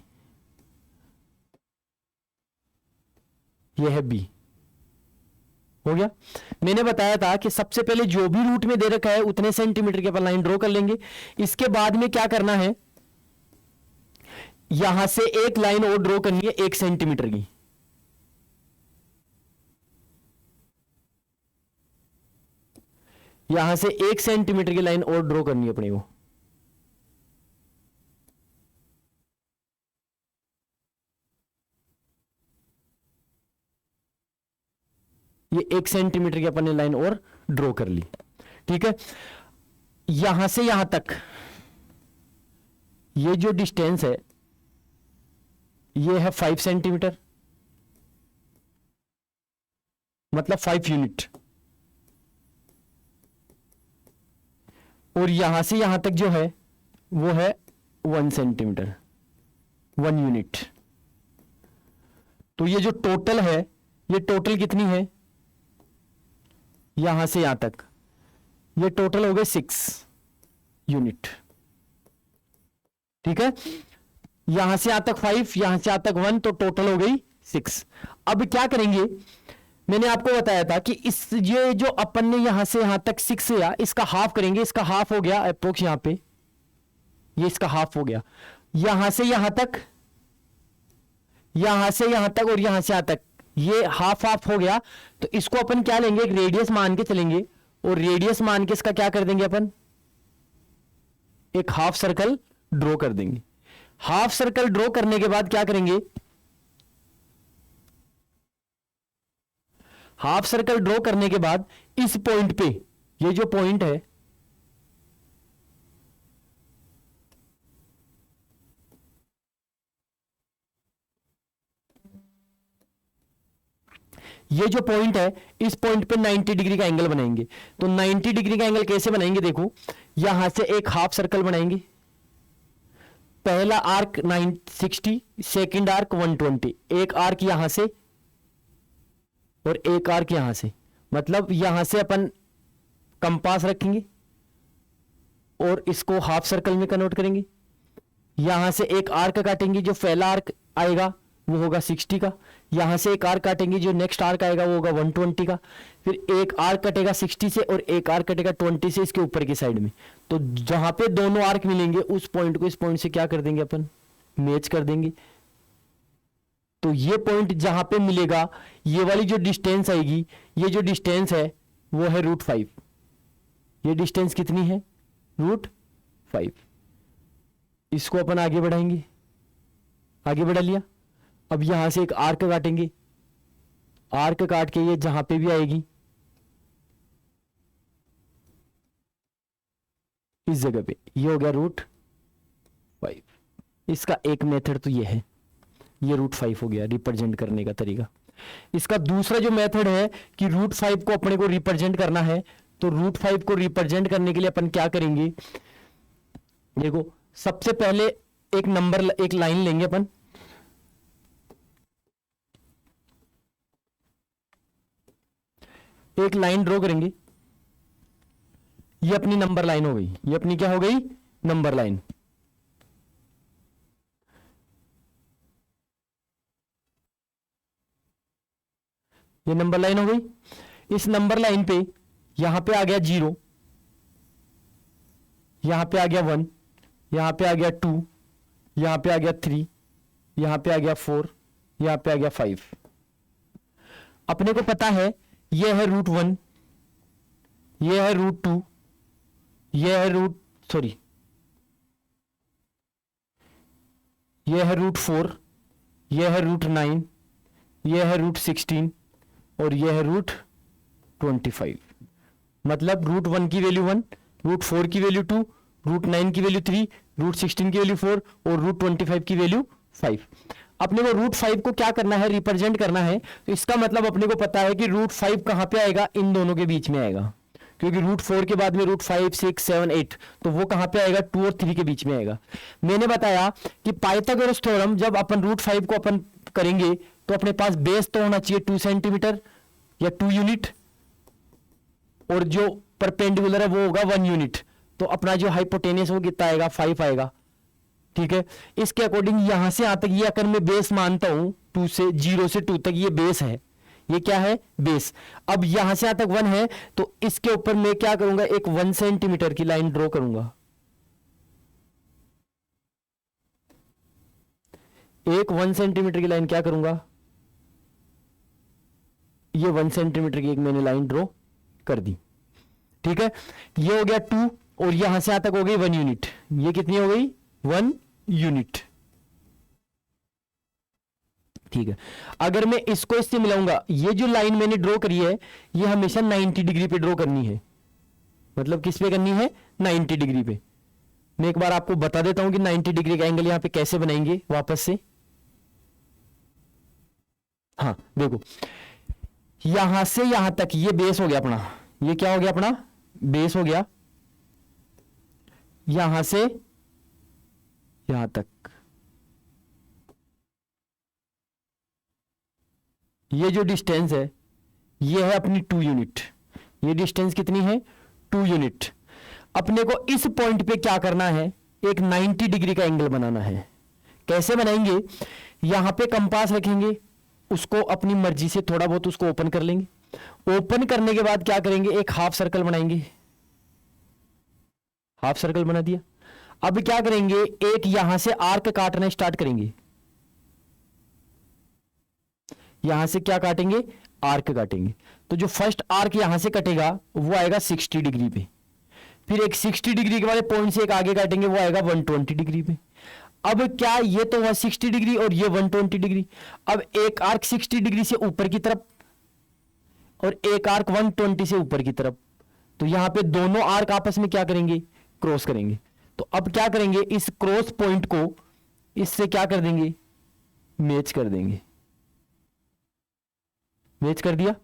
ये है बी, हो गया। मैंने बताया था कि सबसे पहले जो भी रूट में दे रखा है उतने सेंटीमीटर के अपन लाइन ड्रॉ कर लेंगे। इसके बाद में क्या करना है, यहां से एक लाइन और ड्रॉ करनी है 1 सेंटीमीटर की। यहां से 1 सेंटीमीटर की लाइन और ड्रॉ करनी है अपने को। ये 1 सेंटीमीटर की अपन ने लाइन और ड्रॉ कर ली, ठीक है। यहां से यहां तक ये जो डिस्टेंस है ये है 5 सेंटीमीटर, मतलब 5 यूनिट। और यहां से यहां तक जो है वो है 1 सेंटीमीटर, 1 यूनिट। तो ये जो टोटल है, ये टोटल कितनी है, यहां से यहां तक ये टोटल हो गए 6 यूनिट, ठीक है। यहां से यहां तक 5, यहां से यहां तक 1, तो टोटल हो गई 6। अब क्या करेंगे, मैंने आपको बताया था कि ये जो अपन ने यहां से यहां तक 6 या इसका हाफ करेंगे, इसका हाफ हो गया अप्रोक्स, यहां पे ये इसका हाफ हो गया। यहां से यहां तक, यहां से यहां तक और यहां से यहां तक ये हाफ हाफ हो गया। तो इसको अपन क्या लेंगे, एक रेडियस मान के चलेंगे, और रेडियस मान के इसका क्या कर देंगे अपन, एक हाफ सर्कल ड्रॉ कर देंगे। हाफ सर्कल ड्रॉ करने के बाद क्या करेंगे, हाफ सर्कल ड्रॉ करने के बाद इस पॉइंट पे, ये जो पॉइंट है ये जो पॉइंट है, इस पॉइंट पे 90 डिग्री का एंगल बनाएंगे। तो 90 डिग्री का एंगल कैसे बनाएंगे, देखो यहां से एक हाफ सर्कल बनाएंगे, पहला आर्क 960, सेकंड आर्क 120, एक आर्क यहां से और एक आर्क यहां से। मतलब यहां से अपन कंपास रखेंगे और इसको हाफ सर्कल में कन्वर्ट करेंगे। यहां से एक आर्क काटेंगे, जो पहला आर्क आएगा वो होगा 60 का। यहां से एक आर्क काटेंगे, जो नेक्स्ट आर्क आएगा वो होगा 120 का। फिर एक आर्क कटेगा 60 से और एक आर्क कटेगा 20 से इसके ऊपर की साइड में। तो जहां पे दोनों आर्क मिलेंगे उस पॉइंट को इस पॉइंट से क्या कर देंगे अपन, मैच कर देंगे। तो ये पॉइंट जहां पे मिलेगा, ये वाली जो डिस्टेंस आएगी, ये जो डिस्टेंस है वो है √5। ये डिस्टेंस कितनी है, √5। इसको अपन आगे बढ़ाएंगे, आगे बढ़ा लिया। अब यहां से एक आर्क काटेंगे, आर्क काट के ये जहां पे भी आएगी इस जगह पे, ये हो गया √5। इसका एक मेथड तो ये है, ये √5 हो गया रिप्रेजेंट करने का तरीका। इसका दूसरा जो मेथड है कि √5 को अपने को रिप्रेजेंट करना है, तो √5 को रिप्रेजेंट करने के लिए अपन क्या करेंगे, देखो सबसे पहले एक नंबर, एक लाइन लेंगे अपन, एक लाइन ड्रॉ करेंगे। ये अपनी नंबर लाइन हो गई, ये अपनी क्या हो गई, नंबर लाइन। ये नंबर लाइन हो गई। इस नंबर लाइन पे यहां पे आ गया 0, यहां पे आ गया 1, यहां पे आ गया 2, यहां पे आ गया 3, यहां पे आ गया 4, यहां पे आ गया 5। अपने को पता है ये है √1, ये है √2, ये है ये है √4, ये है √9, ये है √16 और ये है √25। मतलब √1 की वैल्यू 1, √4 की वैल्यू 2, √9 की वैल्यू 3, √16 की वैल्यू 4 और √25 की वैल्यू 5। अपने को √5 को क्या करना है, रिप्रेजेंट करना है। तो इसका मतलब अपने को पता है कि √5 कहां पे आएगा, इन दोनों के बीच में आएगा, क्योंकि √4 के बाद में √5, 6, 7, 8, तो वो कहां पे आएगा, 2 और 3 के बीच में आएगा। मैंने बताया कि पाइथागोरस थ्योरम जब अपन √5 को अपन करेंगे तो अपने पास बेस तो होना चाहिए 2 सेंटीमीटर या 2 यूनिट, और जो परपेंडिकुलर है वो होगा 1 यूनिट। तो अपना जो हाइपोटेनियस वो कितना आएगा, 5 आएगा। ठीक है, इसके अकॉर्डिंग यहां से यहां तक ये अगर मैं बेस मानता हूं 2 से 0 से 2 तक ये बेस है, ये क्या है, बेस। अब यहां से यहां तक 1 है, तो इसके ऊपर मैं क्या करूंगा, एक 1 सेंटीमीटर की लाइन ड्रॉ करूंगा। एक 1 सेंटीमीटर की लाइन क्या करूंगा, ये 1 सेंटीमीटर की एक मैंने लाइन ड्रॉ कर दी। ठीक है, ये हो गया 2 और यहां से यहां तक हो गई 1 यूनिट। ये कितनी हो गई, 1 यूनिट। ठीक है, अगर मैं इसको इससे मिलाऊंगा, ये जो लाइन मैंने ड्रॉ करी है ये हमेशा 90 डिग्री पे ड्रॉ करनी है। मतलब किस पे करनी है, 90 डिग्री पे। मैं एक बार आपको बता देता हूं कि 90 डिग्री का एंगल यहां पे कैसे बनाएंगे वापस से। हाँ देखो, यहां से यहां तक ये बेस हो गया अपना, ये क्या हो गया अपना, बेस हो गया। यहां से यहां तक ये जो डिस्टेंस है ये है अपनी 2 यूनिट। ये डिस्टेंस कितनी है, 2 यूनिट। अपने को इस पॉइंट पे क्या करना है, एक 90 डिग्री का एंगल बनाना है। कैसे बनाएंगे, यहां पे कंपास रखेंगे, उसको अपनी मर्जी से थोड़ा बहुत उसको ओपन कर लेंगे। ओपन करने के बाद क्या करेंगे, एक हाफ सर्कल बनाएंगे। हाफ सर्कल बना दिया। अब क्या करेंगे, एक यहां से आर्क काटना स्टार्ट करेंगे। यहां से क्या काटेंगे, आर्क काटेंगे। तो जो फर्स्ट आर्क यहां से कटेगा वो आएगा 60 डिग्री पे। फिर एक 60 डिग्री के वाले पॉइंट से एक आगे काटेंगे, वो आएगा 120 डिग्री पे। अब क्या, ये तो हुआ 60 डिग्री और ये 120 डिग्री। अब एक आर्क 60 डिग्री से ऊपर की तरफ और एक आर्क 120 से ऊपर की तरफ। तो यहां पे दोनों आर्क आपस में क्या करेंगे, क्रॉस करेंगे। तो अब क्या करेंगे, इस क्रॉस पॉइंट को इससे क्या कर देंगे, मैच कर देंगे। मैच कर दिया।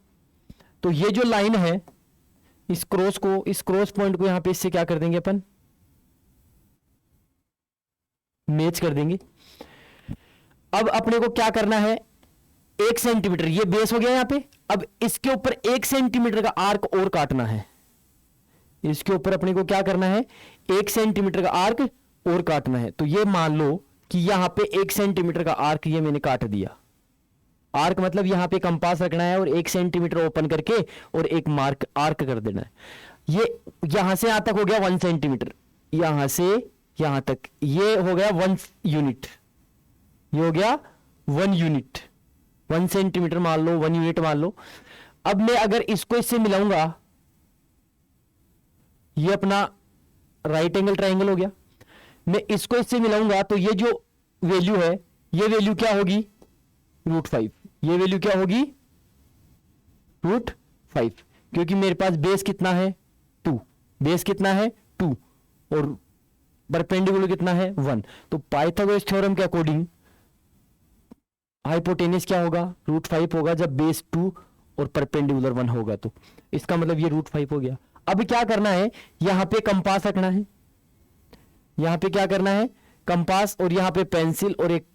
तो ये जो लाइन है, इस क्रॉस पॉइंट को यहां पे इससे क्या कर देंगे अपन, मैच कर देंगे। अब अपने को क्या करना है, 1 सेंटीमीटर, ये बेस हो गया यहां पे। अब इसके ऊपर 1 सेंटीमीटर का आर्क और काटना है। इसके ऊपर अपने को क्या करना है, 1 सेंटीमीटर का आर्क और काटना है। तो ये मान लो कि यहां पे 1 सेंटीमीटर का आर्क ये मैंने काट दिया। आर्क मतलब यहां पे कंपास रखना है और 1 सेंटीमीटर ओपन करके और एक मार्क आर्क कर देना है। ये यहां से यहां तक हो गया 1 सेंटीमीटर, यहां से यहां तक ये हो गया 1 यूनिट। ये हो गया 1 यूनिट, 1 सेंटीमीटर मान लो, 1 यूनिट मान लो। अब मैं अगर इसको इससे मिलाऊंगा, ये अपना राइट एंगल ट्राइंगल हो गया। मैं इसको इससे मिलाऊंगा तो ये जो वैल्यू है, ये वैल्यू क्या होगी, √5। ये वैल्यू क्या होगी, √5, क्योंकि मेरे पास बेस कितना है, 2। बेस कितना है, 2 और परपेंडिकुलर कितना है, 1। तो पाइथागोरस थ्योरम के अकॉर्डिंग हाइपोटेनियस क्या होगा, √5 होगा जब बेस 2 और परपेंडिकुलर 1 होगा। तो इसका मतलब ये √5 हो गया। अब क्या करना है, यहां पे कंपास रखना है। यहां पे क्या करना है, कंपास, और यहां पे पेंसिल और एक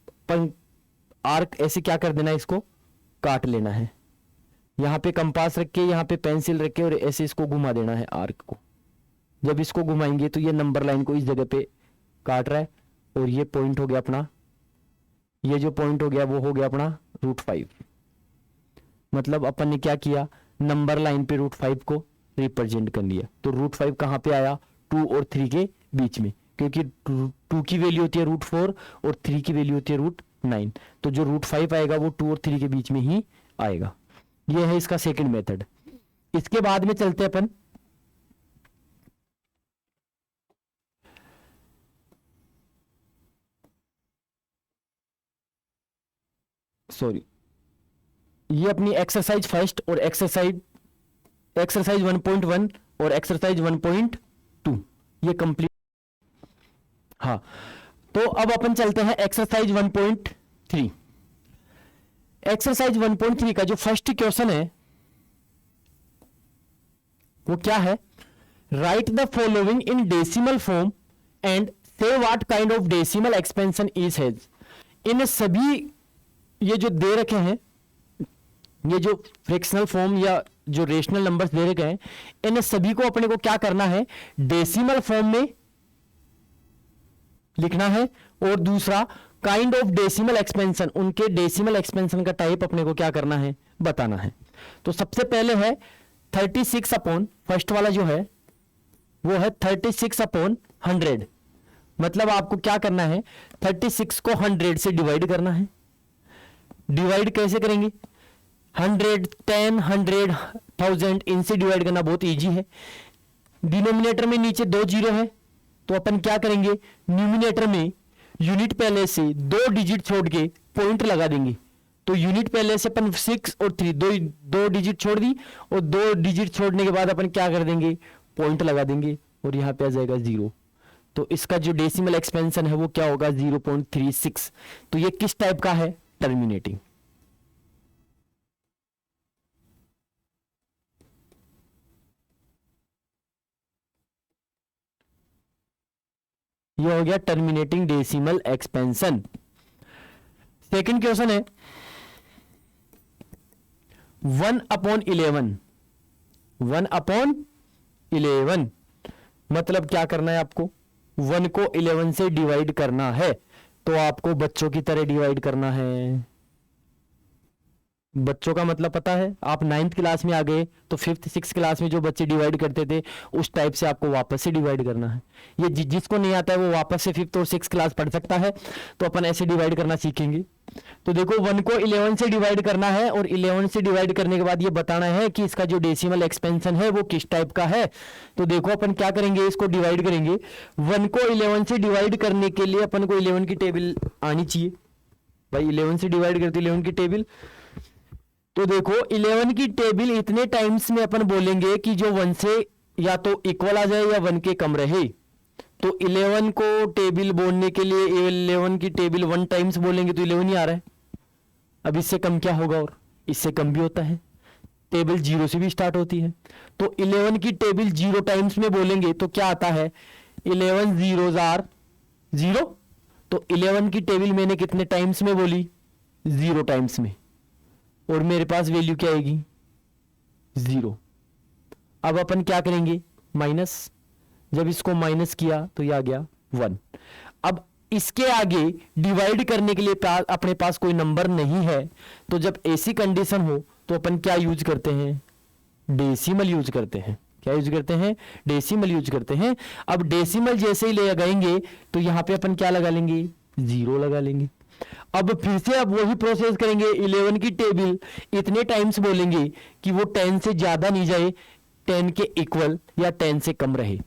आर्क ऐसे क्या कर देना है, इसको काट लेना है। यहां पे कंपास रख के, यहां पे पेंसिल रख के और ऐसे इसको घुमा देना है आर्क को। जब इसको घुमाएंगे तो ये नंबर लाइन को इस जगह पे काट रहा है और ये पॉइंट हो गया अपना, ये जो पॉइंट हो गया वो हो गया अपना √5। मतलब अपन ने क्या किया, नंबर लाइन पे √5 को रिप्रेजेंट कर लिया। तो √5 कहां पे आया, 2 और 3 के बीच में, क्योंकि 2 की वैल्यू होती है √4 और 3 की वैल्यू होती है √9। तो जो √5 आएगा वो 2 और 3 के बीच में ही आएगा। ये है इसका सेकंड मेथड। इसके बाद में चलते अपन सॉरी ये अपनी एक्सरसाइज फर्स्ट और एक्सरसाइज 1.1 और एक्सरसाइज 1.2 ये कंप्लीट। हाँ, तो अब अपन चलते हैं एक्सरसाइज 1.3। एक्सरसाइज 1.3 का जो फर्स्ट क्वेश्चन है वो क्या है? Write the following in decimal form and say what kind of decimal expansion each has. इन सभी ये जो दे रखे हैं, ये जो फ्रैक्शनल फॉर्म या जो रेशनल नंबर्स दे रखे हैं, इन सभी को अपने को क्या करना है? डेसिमल फॉर्म में लिखना है। और दूसरा काइंड ऑफ डेसिमल एक्सपेंशन, उनके डेसिमल एक्सपेंशन का टाइप अपने को क्या करना है? बताना है। तो सबसे पहले है 36 अपॉन, फर्स्ट वाला जो है वो है 36 अपॉन 100। मतलब आपको क्या करना है? 36 को 100 से डिवाइड करना है। डिवाइड कैसे करेंगे? 100, 10, 100, 1000 इनसे डिवाइड करना बहुत इजी है। डिनोमिनेटर में नीचे 2 जीरो है, तो अपन क्या करेंगे? न्यूमिनेटर में यूनिट पहले से 2 डिजिट छोड़ के पॉइंट लगा देंगे। तो यूनिट पहले से अपन 6 और 3 दो डिजिट छोड़ दी, और 2 डिजिट छोड़ने के बाद अपन क्या कर देंगे? पॉइंट लगा देंगे, और यहां पे आ जाएगा 0। तो इसका जो डेसिमल एक्सपेंशन है वो क्या होगा? 0.36। तो ये किस टाइप का है? टर्मिनेटिंग। ये हो गया terminating decimal expansion. Second question है 1/11। 1/11 मतलब क्या करना है आपको? 1 को 11 से डिवाइड करना है। तो आपको बच्चों की तरह डिवाइड करना है। बच्चों का मतलब पता है? आप 9th क्लास में आ गए तो 5th 6th क्लास में जो बच्चे डिवाइड करते थे उस टाइप से आपको वापस से डिवाइड करना है। ये जिसको नहीं आता है वो वापस से 5th और 6th क्लास पढ़ सकता है। तो अपन ऐसे डिवाइड करना सीखेंगे। तो देखो 1 को 11 से डिवाइड करना है, और 11 से डिवाइड करने के बाद ये बताना है कि इसका जो डेसिमल एक्सपेंशन है वो किस टाइप का है। तो देखो अपन क्या करेंगे? इसको डिवाइड करेंगे। 1 को 11 से डिवाइड करने के लिए अपन को 11 की टेबल आनी चाहिए भाई। 11 से डिवाइड करते 11 की टेबल। तो देखो 11 की टेबल इतने टाइम्स में अपन बोलेंगे कि जो 1 से या तो इक्वल आ जाए या 1 के कम रहे। तो 11 को टेबल बोलने के लिए 11 की टेबल 1 टाइम्स बोलेंगे तो 11 ही आ रहा है। अब इससे कम क्या होगा? और इससे कम भी होता है। टेबल 0 से भी स्टार्ट होती है। तो 11 की टेबल 0 टाइम्स में बोलेंगे तो क्या आता है? 11 zeros are 0। तो 11 की टेबल मैंने कितने टाइम्स में बोली? 0 टाइम्स में, और मेरे पास वैल्यू क्या आएगी? 0। अब अपन क्या करेंगे? माइनस। जब इसको माइनस किया तो ये आ गया 1। अब इसके आगे डिवाइड करने के लिए अपने पास कोई नंबर नहीं है। तो जब ऐसी कंडीशन हो तो अपन क्या यूज करते हैं? डेसिमल यूज करते हैं। क्या यूज करते हैं? डेसिमल यूज करते हैं। अब डेसिमल जैसे ही ले लगाएंगे तो यहां पे अपन क्या लगा लेंगे? 0 लगा लेंगे। अब फिर से अब वही प्रोसेस करेंगे। 11 की टेबल इतने टाइम्स बोलेंगे कि वो 10 से ज्यादा नहीं जाए, 10 के इक्वल या 10 से कम रहे।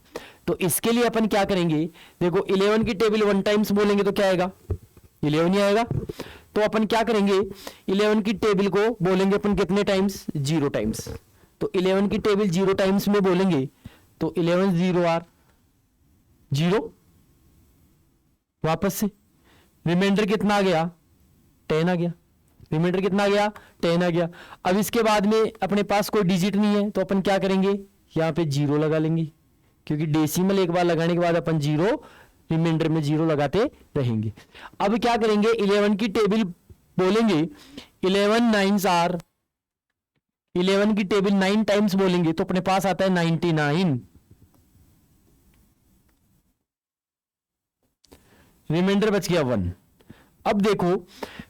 तो इसके लिए अपन क्या करेंगे? देखो 11 की टेबल 1 टाइम्स बोलेंगे तो क्या आएगा? 11 ही आएगा। तो अपन क्या करेंगे? 11 की टेबल को बोलेंगे अपन कितने टाइम्स? 0 टाइम्स। तो 11 की टेबल 0 टाइम्स में बोलेंगे तो 11 0 आर 0। वापस से रिमाइंडर कितना आ गया? 10 आ गया। रिमाइंडर कितना आ गया? 10 आ गया। अब इसके बाद में अपने पास कोई डिजिट नहीं है तो अपन क्या करेंगे? यहां पे 0 लगा लेंगे, क्योंकि डेसिमल एक बार लगाने के बाद अपन 0 रिमाइंडर में 0 लगाते रहेंगे। अब क्या करेंगे? 11 की टेबल बोलेंगे 11 9s आर 11 की टेबल 9 टाइम्स बोलेंगे तो अपने पास आता है 99। रिमाइंडर बच गया 1। अब देखो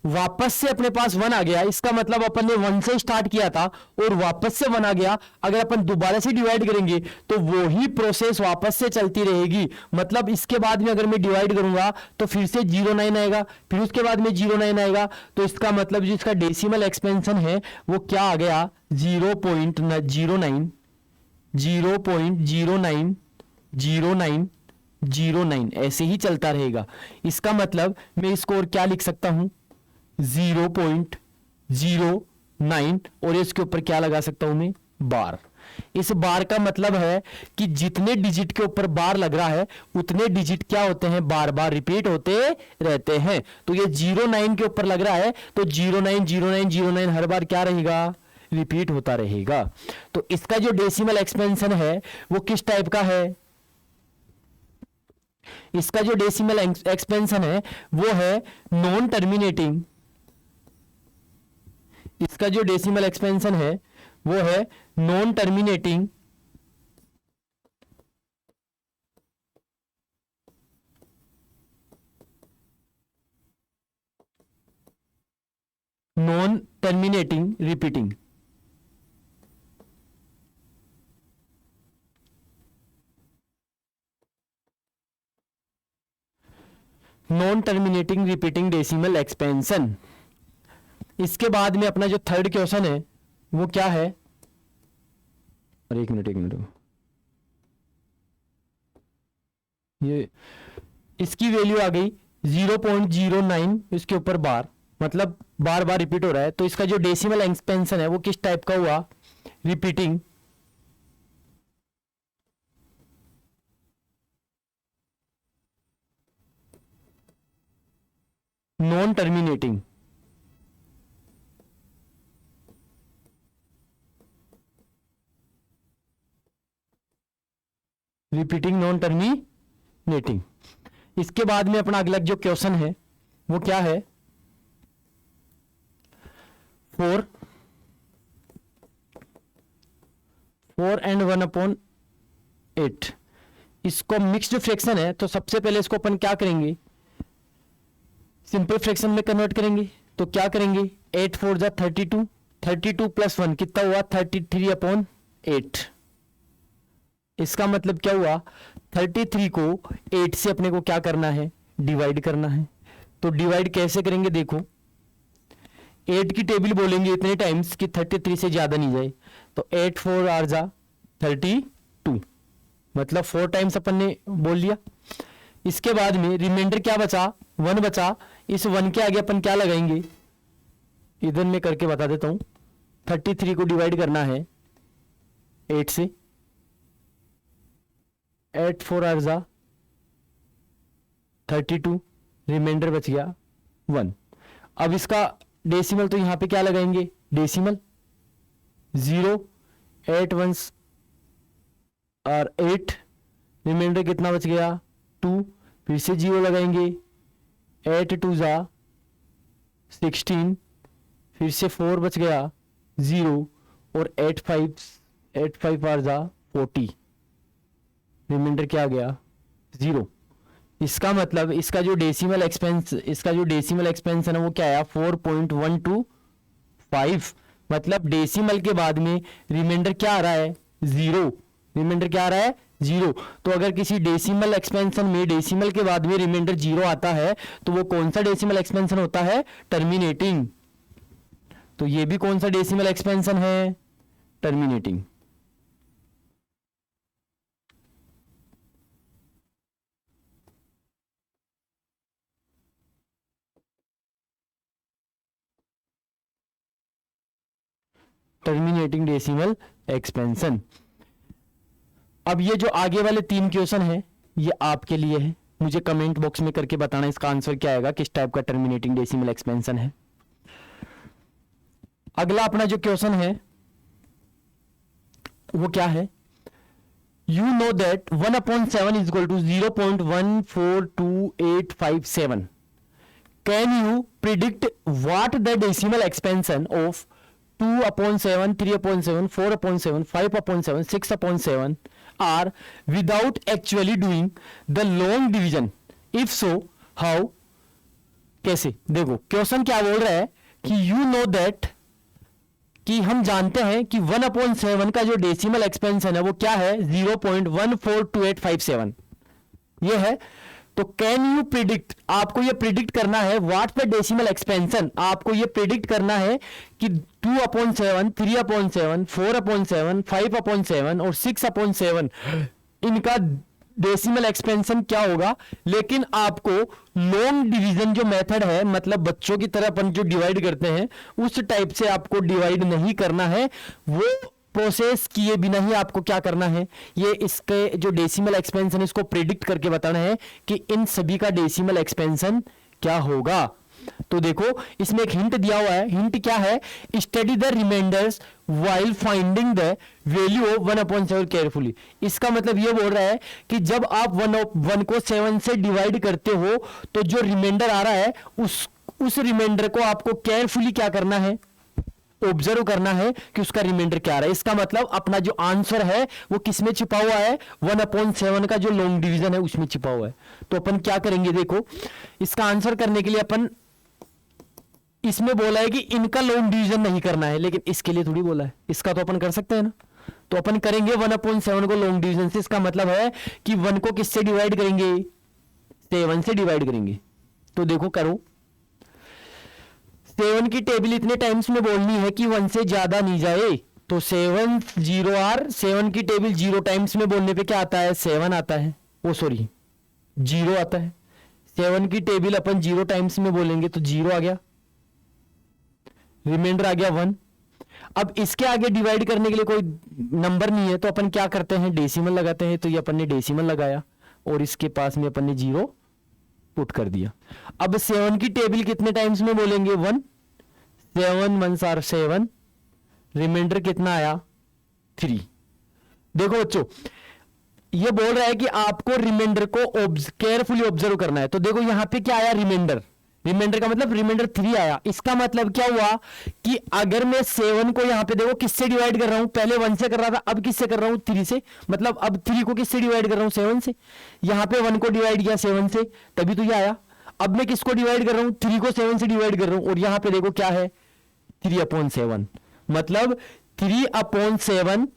वापस से अपने पास 1 आ गया। इसका मतलब अपन ने 1 से स्टार्ट किया था और वापस से 1 आ गया। अगर अपन दोबारा से डिवाइड करेंगे तो वो ही प्रोसेस वापस से चलती रहेगी। मतलब इसके बाद में अगर मैं डिवाइड करूंगा तो फिर से 09 आएगा, फिर उसके बाद में 09 आएगा। तो इसका मतलब जो इसका डेसिमल एक्सपेंशन है वो क्या आ गया? 0.09 0.0909 ऐसे ही चलता रहेगा। इसका मतलब मैं इसको और क्या लिख सकता हूं? 0.009 9 और इसके ऊपर क्या लगा सकता हूं मैं, बार। इस बार का मतलब है कि जितने डिजिट के ऊपर बार लग रहा है उतने डिजिट क्या होते हैं, बार बार रिपीट होते रहते हैं। तो ये 09 के ऊपर लग रहा है तो 09 09 09 हर बार क्या रहेगा, रिपीट होता रहेगा। तो इसका जो डेसिमल एक्सपेंशन है वो किस टाइप का है, इसका जो डेसिमल एक्सपेंशन है वो है नॉन टर्मिनेटिंग। इसका जो डेसिमल एक्सपेंशन है वो है non terminating repeating. Non terminating repeating decimal expansion. इसके बाद में अपना जो थर्ड क्वेश्चन है वो क्या है, और एक मिनट ये इसकी वैल्यू आ गई 0.09, इसके ऊपर बार, मतलब बार बार रिपीट हो रहा है। तो इसका जो डेसिमल एक्सपेंशन है वो किस टाइप का हुआ, repeating. Non terminating, repeating non terminating. इसके बाद में अपना अगला जो क्वेश्चन है वो क्या है, 4 and 1/8। इसको मिक्स्ड फ्रैक्शन है तो सबसे पहले इसको अपन क्या करेंगे, सिंपल फ्रैक्शन में कन्वर्ट करेंगे। तो क्या करेंगे, 8 4 जा 32, 32 + 1 कितना हुआ, 33/8। इसका मतलब क्या हुआ, 33 को 8 से अपने को क्या करना है, डिवाइड करना है। तो डिवाइड कैसे करेंगे, देखो 8 की टेबल बोलेंगे इतने टाइम्स कि 33 से ज्यादा नहीं जाए। तो 8 4 आर जा 32, मतलब 4 टाइम्स अपन ने बोल लिया। इसके बाद में रिमाइंडर क्या बचा, 1 बचा। इस 1 के आगे अपन क्या लगाएंगे, इधर में करके बता देता हूं। 33 को डिवाइड करना है 8 से, 8 4 आर जा 32, रिमाइंडर बच गया 1। अब इसका डेसिमल तो यहां पे क्या लगाएंगे, डेसिमल 0, 8 1 और 8, रिमाइंडर कितना बच गया 2, फिर से 0 लगाएंगे, 8 2 जा 16, फिर से 4 बच गया 0 और 8 5 आर जा 40, रिमाइंडर क्या आ गया 0। इसका मतलब इसका जो डेसिमल एक्सपेंशन है वो क्या आया, 4.125। मतलब डेसिमल के बाद में रिमाइंडर क्या आ रहा है, 0। रिमाइंडर क्या आ रहा है, 0। तो अगर किसी डेसिमल एक्सपेंशन में डेसिमल के बाद में रिमाइंडर 0 आता है तो वो कौन सा डेसिमल एक्सपेंशन होता है, टर्मिनेटिंग। तो ये भी कौन सा डेसिमल एक्सपेंशन है, टर्मिनेटिंग। Terminating decimal expansion. अब ये जो आगे वाले 3 क्वेश्चन है ये आपके लिए है, मुझे कमेंट बॉक्स में करके बताना इसका आंसर क्या आएगा, किस टाइप का टर्मिनेटिंग डेसिमल एक्सपेंशन है। अगला अपना जो क्वेश्चन है वो क्या है, you know that 1/7 is equal to 0.142857। Can you predict what the decimal expansion of 2/7, 3/7, 4/7, 5/7, 6/7 are without actually doing the long division? If so, how? कैसे, देखो क्वेश्चन क्या बोल रहा है कि यू नो दैट, कि हम जानते हैं कि 1/7 का जो डेसिमल एक्सपेंशन है वो क्या है, 0.142857 ये है। तो कैन यू प्रिडिक्ट, आपको ये प्रिडिक्ट करना है व्हाट द डेसिमल एक्सपेंशन, आपको ये प्रिडिक्ट करना है कि 2/7, 3/7, 4/7, 5/7 और 6/7 इनका डेसिमल एक्सपेंशन क्या होगा, लेकिन आपको लॉन्ग डिवीजन जो मेथड है, मतलब बच्चों की तरह अपन जो डिवाइड करते हैं उस टाइप से आपको डिवाइड नहीं करना है। वो प्रोसेस किए बिना ही आपको क्या करना है, ये इसके जो डेसिमल एक्सपेंशन इसको प्रिडिक्ट करके बताना है कि इन सभी का डेसिमल एक्सपेंशन क्या होगा। तो देखो इसमें एक हिंट दिया हुआ है। हिंट क्या है, study the remainders while finding the value of 1/7 carefully. इसका मतलब ये बोल रहा है कि जब आप 1 को 7 से डिवाइड करते हो तो जो रिमाइंडर आ रहा है उस रिमाइंडर को आपको केयरफुली क्या करना है, ऑब्जर्व करना है कि उसका रिमाइंडर क्या आ रहा है। इसका मतलब अपना जो आंसर है वो किसमें छिपा हुआ है, 1/7 का जो लॉन्ग डिवीजन है उसमें छिपा हुआ है। तो अपन क्या करेंगे, देखो इसका आंसर करने के लिए अपन, इसमें बोला है कि इनका लॉन्ग डिवीजन नहीं करना है, लेकिन इसके लिए थोड़ी बोला है, इसका तो अपन कर सकते हैं ना। तो अपन करेंगे 1/7 को लॉन्ग डिवीजन से। इसका मतलब है कि 1 को किससे डिवाइड करेंगे, 7 से डिवाइड करेंगे। तो देखो करो, 7 की टेबल इतने टाइम्स में बोलनी है कि 1 से ज्यादा नहीं जाए। तो 7 0 आर, 7 की टेबल 0 टाइम्स में बोलने पे क्या आता है, 7 आता है, वो सॉरी 0 आता है। 7 की टेबल अपन 0 टाइम्स में बोलेंगे तो 0 आ गया, रिमाइंडर आ गया 1। अब इसके आगे डिवाइड करने के लिए कोई नंबर नहीं है तो अपन क्या करते हैं, डेसिमल लगाते हैं। तो ये अपन ने डेसिमल लगाया और इसके पास में अपन ने 0 पुट कर दिया। अब 7 की टेबल कितने टाइम्स में बोलेंगे, 1, 7 1s आर 7, रिमाइंडर कितना आया 3। देखो बच्चों ये बोल रहा है कि आपको रिमाइंडर को केयरफुली ऑब्जर्व करना है। तो देखो यहां पे क्या आया, रिमाइंडर, रिमाइंडर का मतलब रिमाइंडर 3 आया। इसका मतलब क्या हुआ कि अगर मैं 7 को यहां पे देखो किससे डिवाइड कर रहा हूं, पहले 1 से कर रहा था, अब किससे कर रहा हूं, 3 से। मतलब अब 3 को किससे डिवाइड कर रहा हूं, 7 से। यहां पे 1 को डिवाइड किया 7 से, तभी तो ये आया। अब मैं किसको डिवाइड कर रहा हूं, 3 को 7 से डिवाइड कर रहा हूं, और यहां पे देखो क्या है, 3/7। मतलब 3/7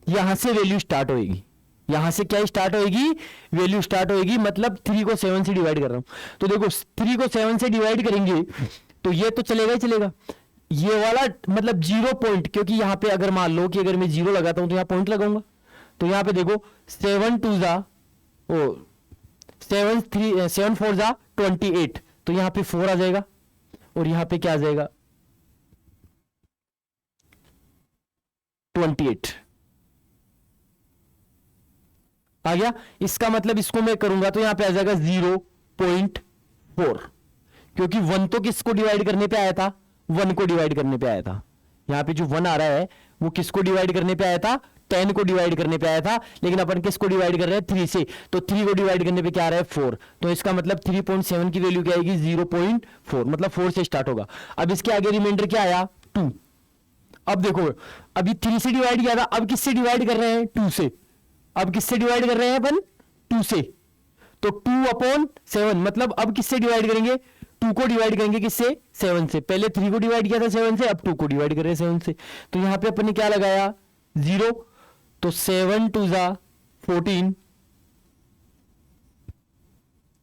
यहां से वैल्यू स्टार्ट होगी। यहां से क्या स्टार्ट होगी, वैल्यू स्टार्ट होगी। मतलब 3 को 7 से डिवाइड कर रहा हूं। तो देखो 3 को 7 से डिवाइड करेंगे तो ये तो चलेगा ही चलेगा। ये वाला मतलब 0 पॉइंट, क्योंकि यहां पे अगर मान लो कि अगर मैं 0 लगाता हूं तो यहां पॉइंट लगाऊंगा। तो यहां पे देखो 7 2 जा 7 4 जा 28, तो यहां पे 4 आ जाएगा और यहां पे क्या आ जाएगा 28 आ गया। इसका मतलब इसको मैं करूंगा तो यहां पे आ जाएगा 0.4, क्योंकि 1 तो किसको डिवाइड करने पे आया था, 1 को डिवाइड करने पे आया था। यहां पे जो 1 आ रहा है वो किसको डिवाइड करने पे आया था, 10 को डिवाइड करने पे आया था। लेकिन अपन किसको डिवाइड कर रहे हैं, 3 से। तो 3 को डिवाइड करने पे क्या आ रहा है, 4। तो इसका मतलब 3.7 की वैल्यू क्या आएगी, 0.4, मतलब 4 से स्टार्ट होगा। अब इसके आगे रिमाइंडर क्या आया, 2। अब देखो अभी 3 से डिवाइड किया था, अब किससे डिवाइड कर रहे हैं, 2 से। अब किससे डिवाइड कर रहे हैं अपन, 2 से। तो 2/7, मतलब अब किससे डिवाइड करेंगे, 2 को डिवाइड करेंगे किससे, 7 से। पहले 3 को डिवाइड किया था 7 से, अब 2 को डिवाइड कर रहे हैं 7 से। तो यहां पे अपन ने क्या लगाया, 0। तो 7 2 जा 14,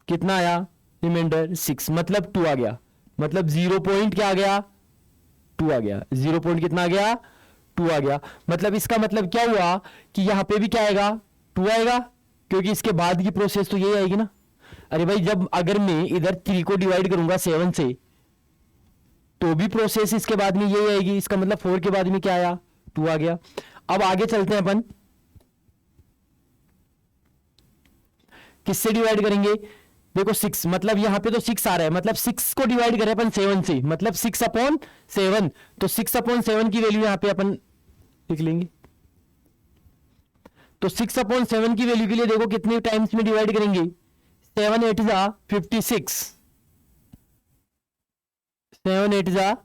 कितना आया रिमाइंडर 6, मतलब 2 आ गया। मतलब 0 पॉइंट क्या आ गया, 2 आ गया। 0 पॉइंट कितना आ गया, 2 आ गया। मतलब इसका मतलब क्या हुआ कि यहां पे भी क्या आएगा, 2 आएगा, क्योंकि इसके बाद की प्रोसेस तो यही आएगी ना। अरे भाई जब अगर मैं इधर 3 को डिवाइड करूंगा 7 से तो भी प्रोसेस इसके बाद में यही आएगी। इसका मतलब 4 के बाद में क्या आया, 2 आ गया। अब आगे चलते हैं अपन, किससे डिवाइड करेंगे, देखो 6, मतलब यहां पे तो 6 आ रहा है, मतलब 6 को डिवाइड करें अपन 7 से, मतलब 6/7। तो 6/7 की वैल्यू यहां पे अपन लिख लेंगे। तो 6/7 की वैल्यू के लिए देखो कितने टाइम्स में डिवाइड करेंगे, 7 8 जा 56, 7 8 जा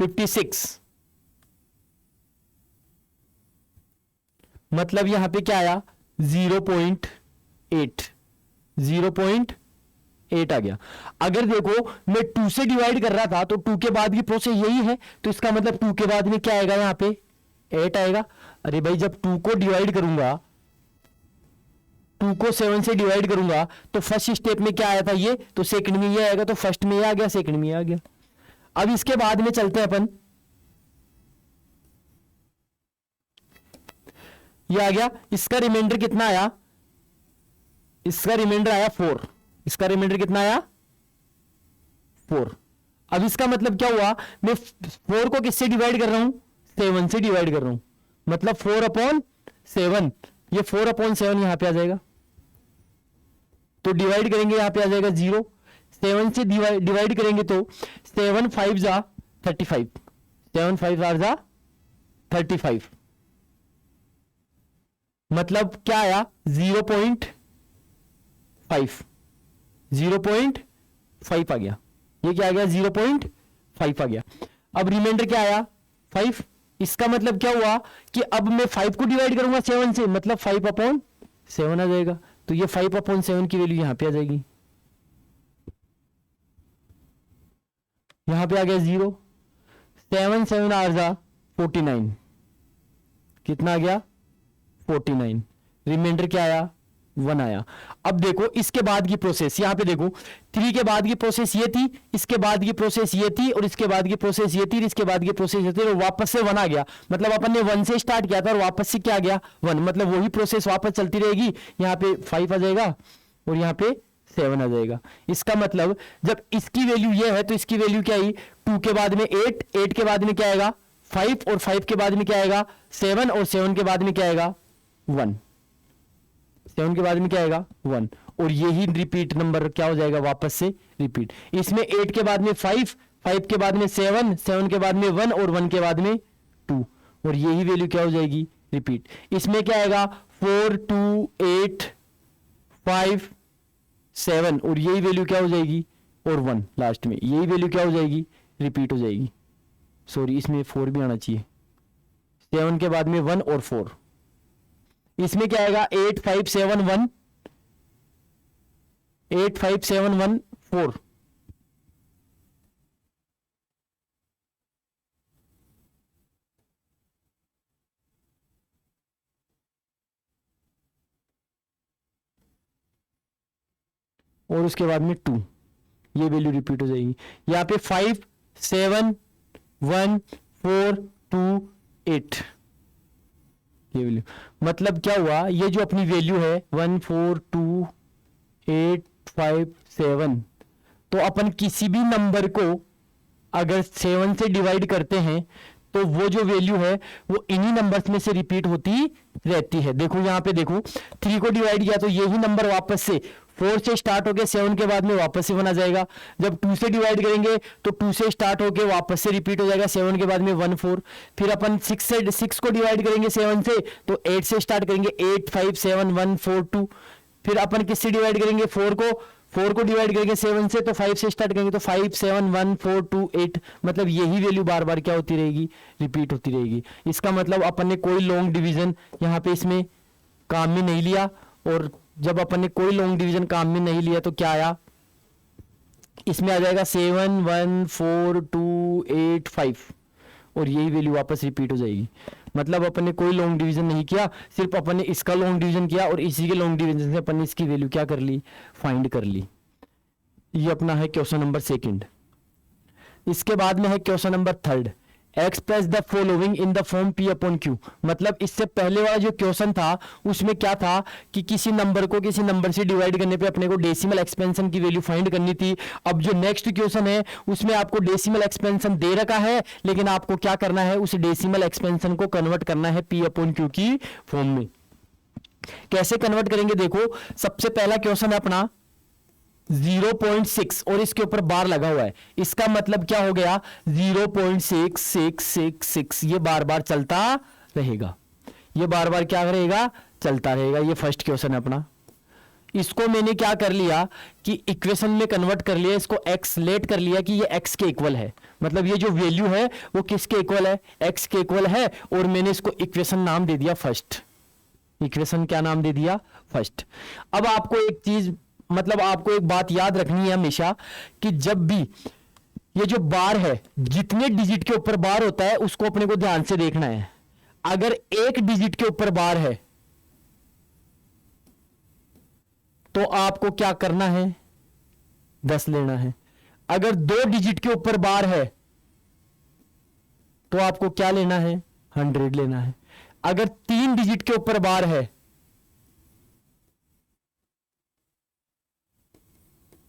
56। मतलब यहां पे क्या आया 0.8, 0.8 आ गया। अगर देखो मैं 2 से डिवाइड कर रहा था तो 2 के बाद की प्रोसेस यही है, तो इसका मतलब 2 के बाद में क्या आएगा, यहां पे 8 आएगा। अरे भाई जब 2 को डिवाइड करूंगा, 2 को 7 से डिवाइड करूंगा तो फर्स्ट स्टेप में क्या आया था ये, तो सेकंड में ये आएगा, तो फर्स्ट में ये आ गया, सेकंड में ये आ गया। अब इसके बाद में चलते हैं अपन, ये आ गया, इसका रिमाइंडर कितना आया, इसका रिमाइंडर आया 4, इसका रिमाइंडर कितना आया 4। अब इसका मतलब क्या हुआ, मैं 4 को किससे डिवाइड कर रहा हूं, 7 से डिवाइड कर रहा हूं, मतलब 4/7, ये 4/7 यहां पे आ जाएगा, तो डिवाइड करेंगे यहां पे आ जाएगा 0, 7 से डिवाइड करेंगे तो 7 5 जा 35, 7 5 जा 35, मतलब क्या आया 0.5, 0.5 आ गया, ये क्या आ गया 0.5 आ गया। अब रिमाइंडर क्या आया 5, इसका मतलब क्या हुआ कि अब मैं 5 को डिवाइड करूंगा 7 से, मतलब 5/7 आ जाएगा, तो ये 5/7 की वैल्यू यहां पे आ जाएगी, यहां पे आ गया 0, 7 7 आर जा 49, कितना आ गया 49, रिमाइंडर क्या आया 1 आया। अब देखो इसके बाद की प्रोसेस, यहां पे देखो 3 के बाद की प्रोसेस ये थी, इसके बाद की प्रोसेस ये थी, और इसके बाद की प्रोसेस ये थी, इसके बाद की प्रोसेस ये थी, और वापस से 1 आ गया, मतलब अपन ने 1 से स्टार्ट किया था और वापस से क्या आ गया 1, मतलब वही प्रोसेस वापस चलती रहेगी, यहाँ पे 5 आ जाएगा और यहाँ पे 7 आ जाएगा। इसका मतलब जब इसकी वैल्यू ये है तो इसकी वैल्यू क्या आई, 2 के बाद में 8, 8 के बाद में क्या आएगा 5, और 5 के बाद में क्या आएगा 7, और 7 के बाद में क्या आएगा 1, 7 के बाद में क्या आएगा 1, और यही रिपीट नंबर क्या हो जाएगा वापस से रिपीट। इसमें 8 के बाद में 5, 5 के बाद में 7, 7 के बाद में 1, और 1 के बाद में 2, और यही वैल्यू क्या हो जाएगी रिपीट। इसमें क्या आएगा 4 2 8 5 7, और यही वैल्यू क्या हो जाएगी और 1 लास्ट में, यही वैल्यू क्या हो जाएगी रिपीट हो जाएगी। सॉरी इसमें 4 भी आना चाहिए, 7 के बाद में 1 और 4, इसमें क्या आएगा 8 5 7 1, 8 5 7 1 4, और उसके बाद में 2, ये वैल्यू रिपीट हो जाएगी। यहाँ पे 5 7 1 4 2 8, ये वैल्यू, मतलब क्या हुआ, ये जो अपनी वैल्यू है 1 4 2 8 5 7, तो अपन किसी भी नंबर को अगर 7 से डिवाइड करते हैं तो वो जो वैल्यू है वो इन्हीं नंबर्स में से रिपीट होती रहती है। देखो यहाँ पे देखो 3 को डिवाइड किया तो यही नंबर वापस से 4 से स्टार्ट होके 7 के बाद में वापस से 1 आ जाएगा। जब 2 से डिवाइड करेंगे तो 2 से स्टार्ट होके वापस से रिपीट हो जाएगा 7 के बाद में 1 4। फिर अपन 6 को डिवाइड करेंगे 7 से तो 8 से स्टार्ट करेंगे 8 5 7 1 4 2। फिर अपन किससे डिवाइड करेंगे 4 को डिवाइड करेंगे 7 से तो 5 से स्टार्ट करेंगे तो 5 7 1 4 2 8। मतलब यही वैल्यू बार बार क्या होती रहेगी रिपीट होती रहेगी। इसका मतलब अपन ने कोई लॉन्ग डिवीजन यहाँ पे इसमें काम में नहीं लिया, और जब अपन ने कोई लॉन्ग डिवीजन काम में नहीं लिया तो क्या आया, इसमें आ जाएगा 7 1 4 2 8 5, और यही वैल्यू वापस रिपीट हो जाएगी। मतलब अपन ने कोई लॉन्ग डिवीजन नहीं किया, सिर्फ अपन ने इसका लॉन्ग डिवीजन किया और इसी के लॉन्ग डिवीजन से अपन ने इसकी वैल्यू क्या कर ली फाइंड कर ली। ये अपना है क्वेश्चन नंबर 2। इसके बाद में है question number 3, express the following in the form P upon Q। मतलब इससे पहले वाला जो क्वेश्चन था उसमें क्या था कि किसी नंबर को किसी नंबर से डिवाइड करने पे अपने को डेसिमल एक्सपेंशन की वैल्यू फाइंड करनी थी। अब जो नेक्स्ट क्वेश्चन है उसमें आपको डेसिमल एक्सपेंशन दे रखा है, लेकिन आपको क्या करना है उस डेसिमल एक्सपेंशन को कन्वर्ट करना है P अपॉन Q की फॉर्म में। कैसे कन्वर्ट करेंगे, देखो सबसे पहला क्वेश्चन है अपना 0.6 और इसके ऊपर बार लगा हुआ है। इसका मतलब क्या हो गया 0.6666, ये बार बार चलता रहेगा, ये बार बार क्या रहेगा चलता रहेगा। ये फर्स्ट क्वेश्चन है अपना। इसको मैंने क्या कर लिया कि इक्वेशन में कन्वर्ट कर लिया, इसको x लेट कर लिया कि ये x के इक्वल है। मतलब ये जो वैल्यू है वो किसके इक्वल है x के इक्वल है, और मैंने इसको इक्वेशन नाम दे दिया फर्स्ट। इक्वेशन क्या नाम दे दिया फर्स्ट। अब आपको एक चीज मतलब आपको एक बात याद रखनी है हमेशा कि जब भी ये जो बार है जितने डिजिट के ऊपर बार होता है उसको अपने को ध्यान से देखना है। अगर एक डिजिट के ऊपर बार है तो आपको क्या करना है 10 लेना है। अगर 2 डिजिट के ऊपर बार है तो आपको क्या लेना है 100 लेना है। अगर 3 डिजिट के ऊपर बार है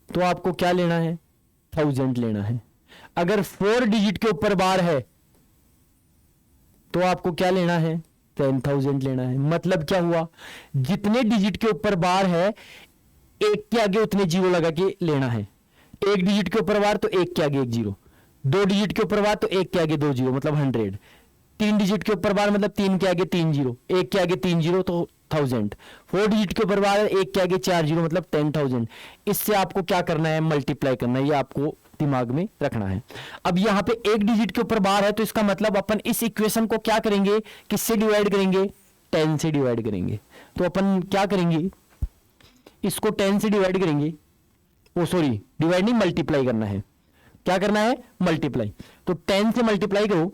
तो आपको क्या लेना है, 1000 लेना है। अगर 4 डिजिट के ऊपर बार है तो आपको क्या लेना है, 10,000 लेना है। मतलब क्या हुआ, जितने डिजिट के ऊपर बार है एक के आगे उतने जीरो लगा के लेना है। एक डिजिट के ऊपर बार तो एक के आगे एक जीरो, 2 डिजिट के ऊपर बार तो एक के आगे 2 जीरो मतलब 100, 3 डिजिट के ऊपर बार मतलब 3 के आगे 3 जीरो, एक के आगे 3 जीरो तो 1000, 4 डिजिट के ऊपर बार एक के आगे 4 जीरो मतलब 10,000। इससे आपको क्या करना है, मल्टीप्लाई करना है, ये आपको दिमाग में रखना है। अब यहां पे एक डिजिट के ऊपर बार है तो इसका मतलब अपन इस इक्वेशन को क्या करेंगे, किससे डिवाइड करेंगे, 10 से डिवाइड करेंगे। तो अपन क्या करेंगे, इसको 10 से डिवाइड करेंगे, ओ सॉरी डिवाइड नहीं मल्टीप्लाई करना है। क्या करना है, मल्टीप्लाई। तो 10 से मल्टीप्लाई करो।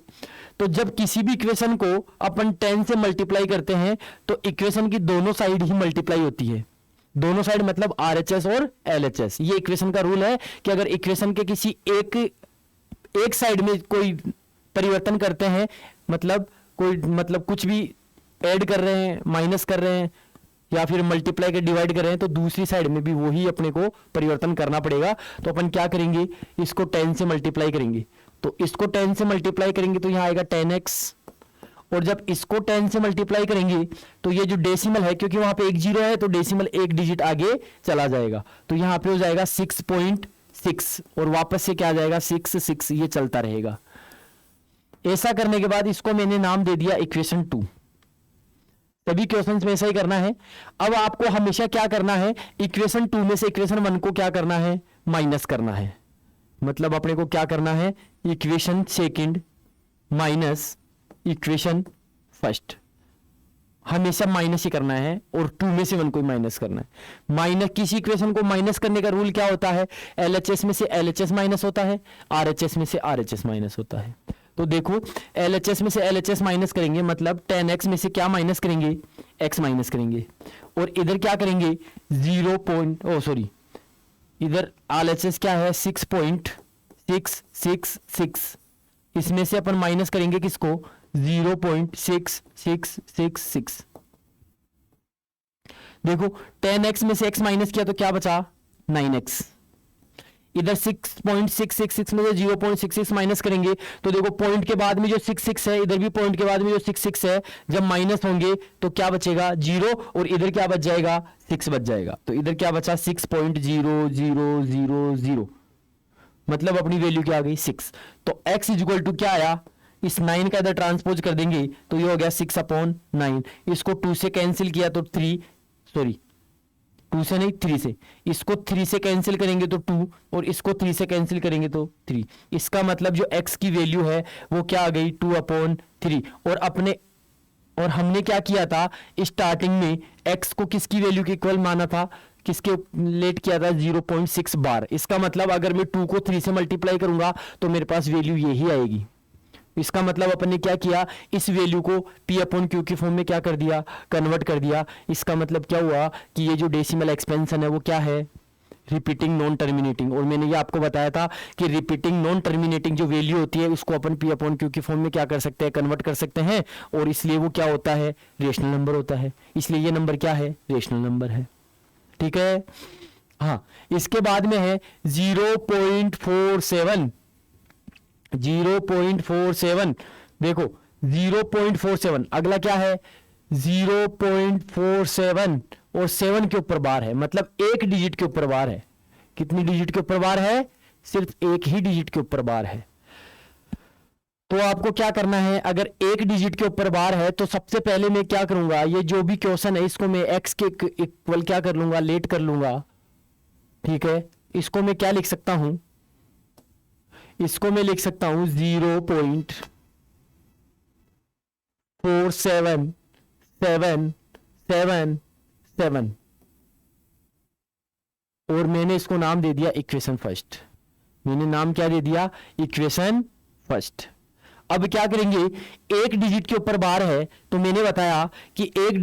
तो जब किसी भी इक्वेशन को अपन 10 से मल्टीप्लाई करते हैं तो इक्वेशन की दोनों साइड ही मल्टीप्लाई होती है। दोनों साइड मतलब RHS और LHS। ये इक्वेशन का रूल है कि अगर इक्वेशन के किसी एक साइड में कोई परिवर्तन करते हैं, मतलब कुछ भी ऐड कर रहे हैं, माइनस कर रहे हैं या फिर मल्टीप्लाई के डिवाइड कर रहे हैं तो दूसरी साइड में भी वही अपने को परिवर्तन करना पड़ेगा। तो अपन क्या करेंगे, इसको 10 से मल्टीप्लाई करेंगे। तो इसको 10 से मल्टीप्लाई करेंगे तो यहां आएगा 10x, और जब इसको 10 से मल्टीप्लाई करेंगे तो ये जो डेसिमल है, क्योंकि वहां पे एक जीरो है तो डेसिमल एक डिजिट आगे चला जाएगा, तो यहां पे हो जाएगा 6.6 और वापस से क्या आ जाएगा 6, ये चलता रहेगा। ऐसा करने के बाद इसको मैंने नाम दे दिया इक्वेशन 2। सभी क्वेश्चंस में ऐसा ही करना है। अब आपको हमेशा क्या करना है, इक्वेशन 2 में से इक्वेशन 1 को क्या करना है, माइनस करना है। मतलब अपने को क्या करना है, equation second minus equation first, हमेशा माइनस ही करना है और 2 में से 1 को माइनस करना है। माइनस किसी इक्वेशन को माइनस करने का रूल क्या होता है, LHS में से LHS माइनस होता है, RHS में से RHS माइनस होता है। तो देखो LHS में से LHS माइनस करेंगे मतलब 10x में से क्या माइनस करेंगे, x माइनस करेंगे, और इधर क्या करेंगे इधर LHS क्या है 6.666, इसमें से अपन माइनस करेंगे किसको 0.6666। देखो 10x में से x माइनस किया तो क्या बचा 9x, इधर 6.666 में से 0.66 माइनस करेंगे तो देखो पॉइंट के बाद में जो 66 है, इधर भी पॉइंट के बाद में जो 66 है, जब माइनस होंगे तो क्या बचेगा 0, और इधर क्या बच जाएगा 6 बच जाएगा। तो इधर क्या बचा 6.0000, मतलब अपनी वैल्यू क्या आ गई 6। तो x इक्वल टू क्या आया, इस 9 का इधर ट्रांसपोज कर देंगे तो ये हो गया 6/9। इसको 2 से कैंसिल किया तो 2 से नहीं 3 से, इसको 3 से कैंसिल करेंगे तो 2, और इसको 3 से कैंसिल करेंगे तो 3। इसका मतलब जो x की वैल्यू है वो क्या आ गई 2/3। और हमने क्या किया था स्टार्टिंग में, x को किसकी वैल्यू के इक्वल माना था, किसके लेट किया था 0.6 बार। इसका मतलब अगर मैं 2 को 3 से मल्टीप्लाई करूंगा तो मेरे पास वैल्यू यही आएगी। इसका मतलब अपन ने क्या किया, इस वैल्यू को P/Q की फॉर्म में क्या कर दिया, कन्वर्ट कर दिया। इसका मतलब क्या हुआ कि ये जो डेसिमल एक्सपेंशन है वो क्या है, रिपीटिंग नॉन टर्मिनेटिंग। और मैंने ये आपको बताया था कि रिपीटिंग नॉन टर्मिनेटिंग जो वैल्यू होती है उसको अपन P/Q की फॉर्म में क्या कर सकते हैं, कन्वर्ट कर सकते हैं, और इसलिए वो क्या होता है, रेशनल नंबर होता है। इसलिए ये नंबर क्या है, रेशनल नंबर है। ठीक है, हाँ। इसके बाद में है 0.47, देखो 0.47, अगला क्या है 0.47 और 7 के ऊपर बार है, मतलब एक डिजिट के ऊपर बार है। कितनी डिजिट के ऊपर बार है, सिर्फ एक ही डिजिट के ऊपर बार है। तो आपको क्या करना है, अगर एक डिजिट के ऊपर बार है तो सबसे पहले मैं क्या करूंगा, ये जो भी क्वेश्चन है इसको मैं x के इक्वल क्या कर लूंगा, लेट कर लूंगा। ठीक है, इसको मैं क्या लिख सकता हूं, इसको मैं लिख सकता हूं 0.47777, और मैंने इसको नाम दे दिया इक्वेशन फर्स्ट। मैंने नाम क्या दे दिया, इक्वेशन फर्स्ट। अब क्या करेंगे, एक डिजिट के ऊपर बार है तो मैंने बताया कि एक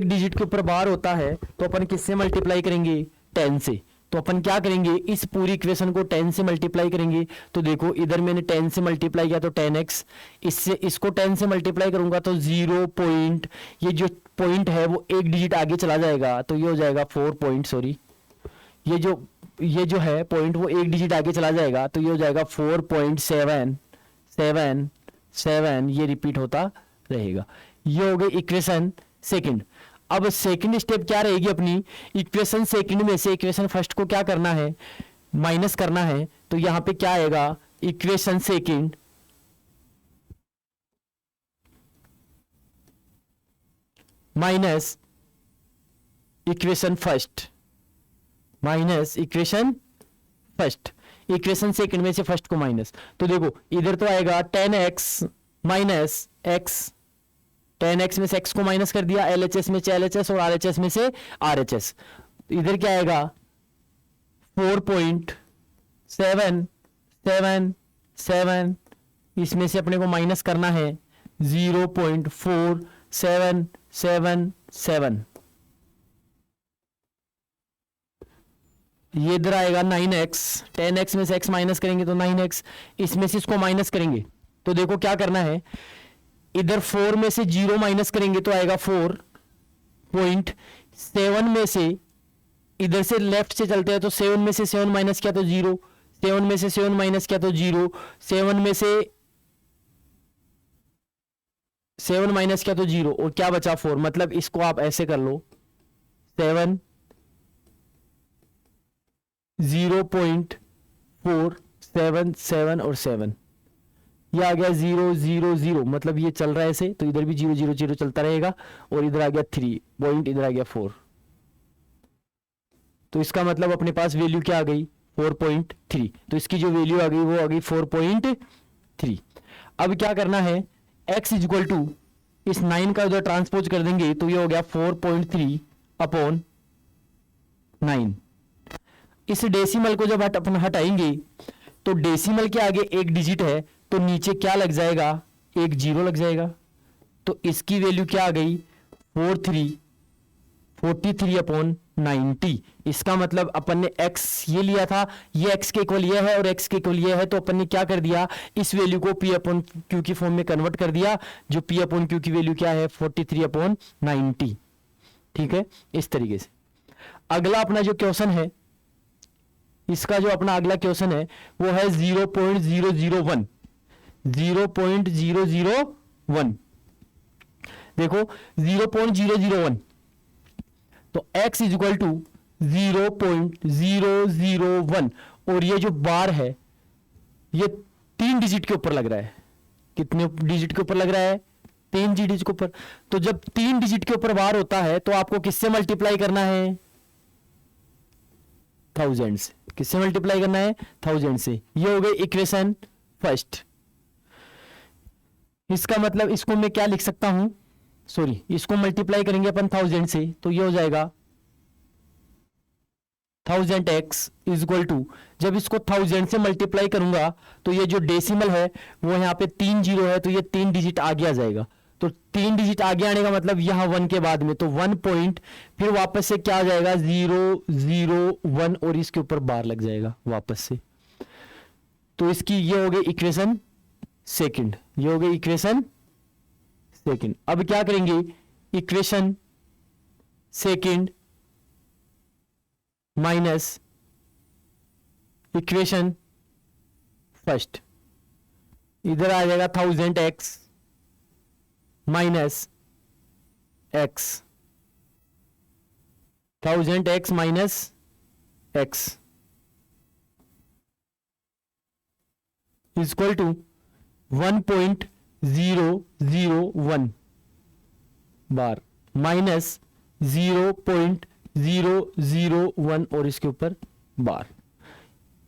डिजिट के ऊपर बार होता है तो अपन किससे मल्टीप्लाई करेंगे, 10 से। तो अपन क्या करेंगे, इस पूरी इक्वेशन को 10 से मल्टीप्लाई करेंगे। तो देखो इधर मैंने 10 से मल्टीप्लाई किया तो 10x, इससे इसको 10 से मल्टीप्लाई करूंगा तो 0 पॉइंट, ये जो पॉइंट है वो एक डिजिट आगे चला जाएगा, तो ये हो जाएगा 4 पॉइंट, सॉरी ये जो है पॉइंट वो एक डिजिट आगे चला जाएगा, तो ये हो जाएगा 4.777, ये रिपीट होता रहेगा। ये हो गई इक्वेशन सेकंड। अब सेकंड स्टेप क्या रहेगी अपनी, इक्वेशन सेकंड में से इक्वेशन फर्स्ट को क्या करना है, माइनस करना है। तो यहां पे क्या आएगा, equation second minus equation first, minus equation first, equation second में से फर्स्ट को माइनस। तो देखो इधर तो आएगा 10x माइनस एक्स, 10x में से x को माइनस कर दिया, LHS में से LHS और RHS में से RHS। इधर क्या आएगा 4.777, इसमें से अपने को माइनस करना है 0.4777। ये इधर आएगा 9x, 10x में से x माइनस करेंगे तो 9x, इसमें से इसको माइनस करेंगे। तो देखो क्या करना है, इधर 4 में से 0 माइनस करेंगे तो आएगा 4.7 में से, इधर से लेफ्ट से चलते हैं तो 7 में से 7 माइनस किया तो 0, 7 में से 7 माइनस किया तो 0, 7 में से 7 माइनस किया तो 0, और क्या बचा 4। मतलब इसको आप ऐसे कर लो 7 0.477 और 7, ये आ गया 0 0 0, मतलब ये चल रहा है ऐसे, तो इधर भी 0 0 0 चलता रहेगा, और इधर आ गया 3 पॉइंट, इधर आ गया 4। तो इसका मतलब अपने पास वैल्यू क्या आ गई 4.3, तो इसकी जो वैल्यू आ गई वो आ गई 4.3। अब क्या करना है, x इक्वल टू इस 9 का उधर ट्रांसपोज कर देंगे तो ये हो गया 4.3 अपॉन 9। इस डेसिमल को जब अपन हटाएंगे तो डेसिमल के आगे एक डिजिट है, तो नीचे क्या लग जाएगा, एक 0 लग जाएगा। तो इसकी वैल्यू क्या आ गई 43 अपॉन 90। इसका मतलब अपन ने x ये लिया था, ये x के इक्वल ये है और x के इक्वल ये है, तो अपन ने क्या कर दिया, इस वैल्यू को p अपॉन q की फॉर्म में कन्वर्ट कर दिया, जो p अपॉन q की वैल्यू क्या है 43 अपॉन 90। ठीक है, इस तरीके से। अगला अपना जो क्वेश्चन है, इसका जो अपना अगला क्वेश्चन है वो है 0.001, 0.001। देखो 0.001, तो x इज इक्वल टू 0.001, और ये जो बार है ये 3 डिजिट के ऊपर लग रहा है। कितने डिजिट के ऊपर लग रहा है, 3 डिजिट के ऊपर। तो जब 3 डिजिट के ऊपर बार होता है तो आपको किससे मल्टीप्लाई करना है, 1000 से। किससे मल्टीप्लाई करना है, 1000 से। ये हो गई इक्वेशन फर्स्ट। इसका मतलब इसको मैं क्या लिख सकता हूं, सॉरी इसको मल्टीप्लाई करेंगे अपन 1000 से, तो ये हो जाएगा 1000x इज इक्वल टू, जब इसको 1000 से मल्टीप्लाई करूंगा तो ये जो डेसिमल है वो यहाँ पे 3 0 है, तो ये 3 डिजिट आगे आ जाएगा। तो 3 डिजिट आगे आने का मतलब यहाँ 1 के बाद में, तो 1 पॉइंट, फिर वापस से क्या आ जाएगा 0 0 1, और इसके ऊपर बार लग जाएगा वापस से। तो इसकी ये हो गई इक्वेशन सेकंड, ये हो गई इक्वेशन सेकंड। अब क्या करेंगे, equation second minus equation first, इधर आ जाएगा 1000x minus x, 1000x minus x is equal to 1.001 bar minus 0.001, और इसके ऊपर बार।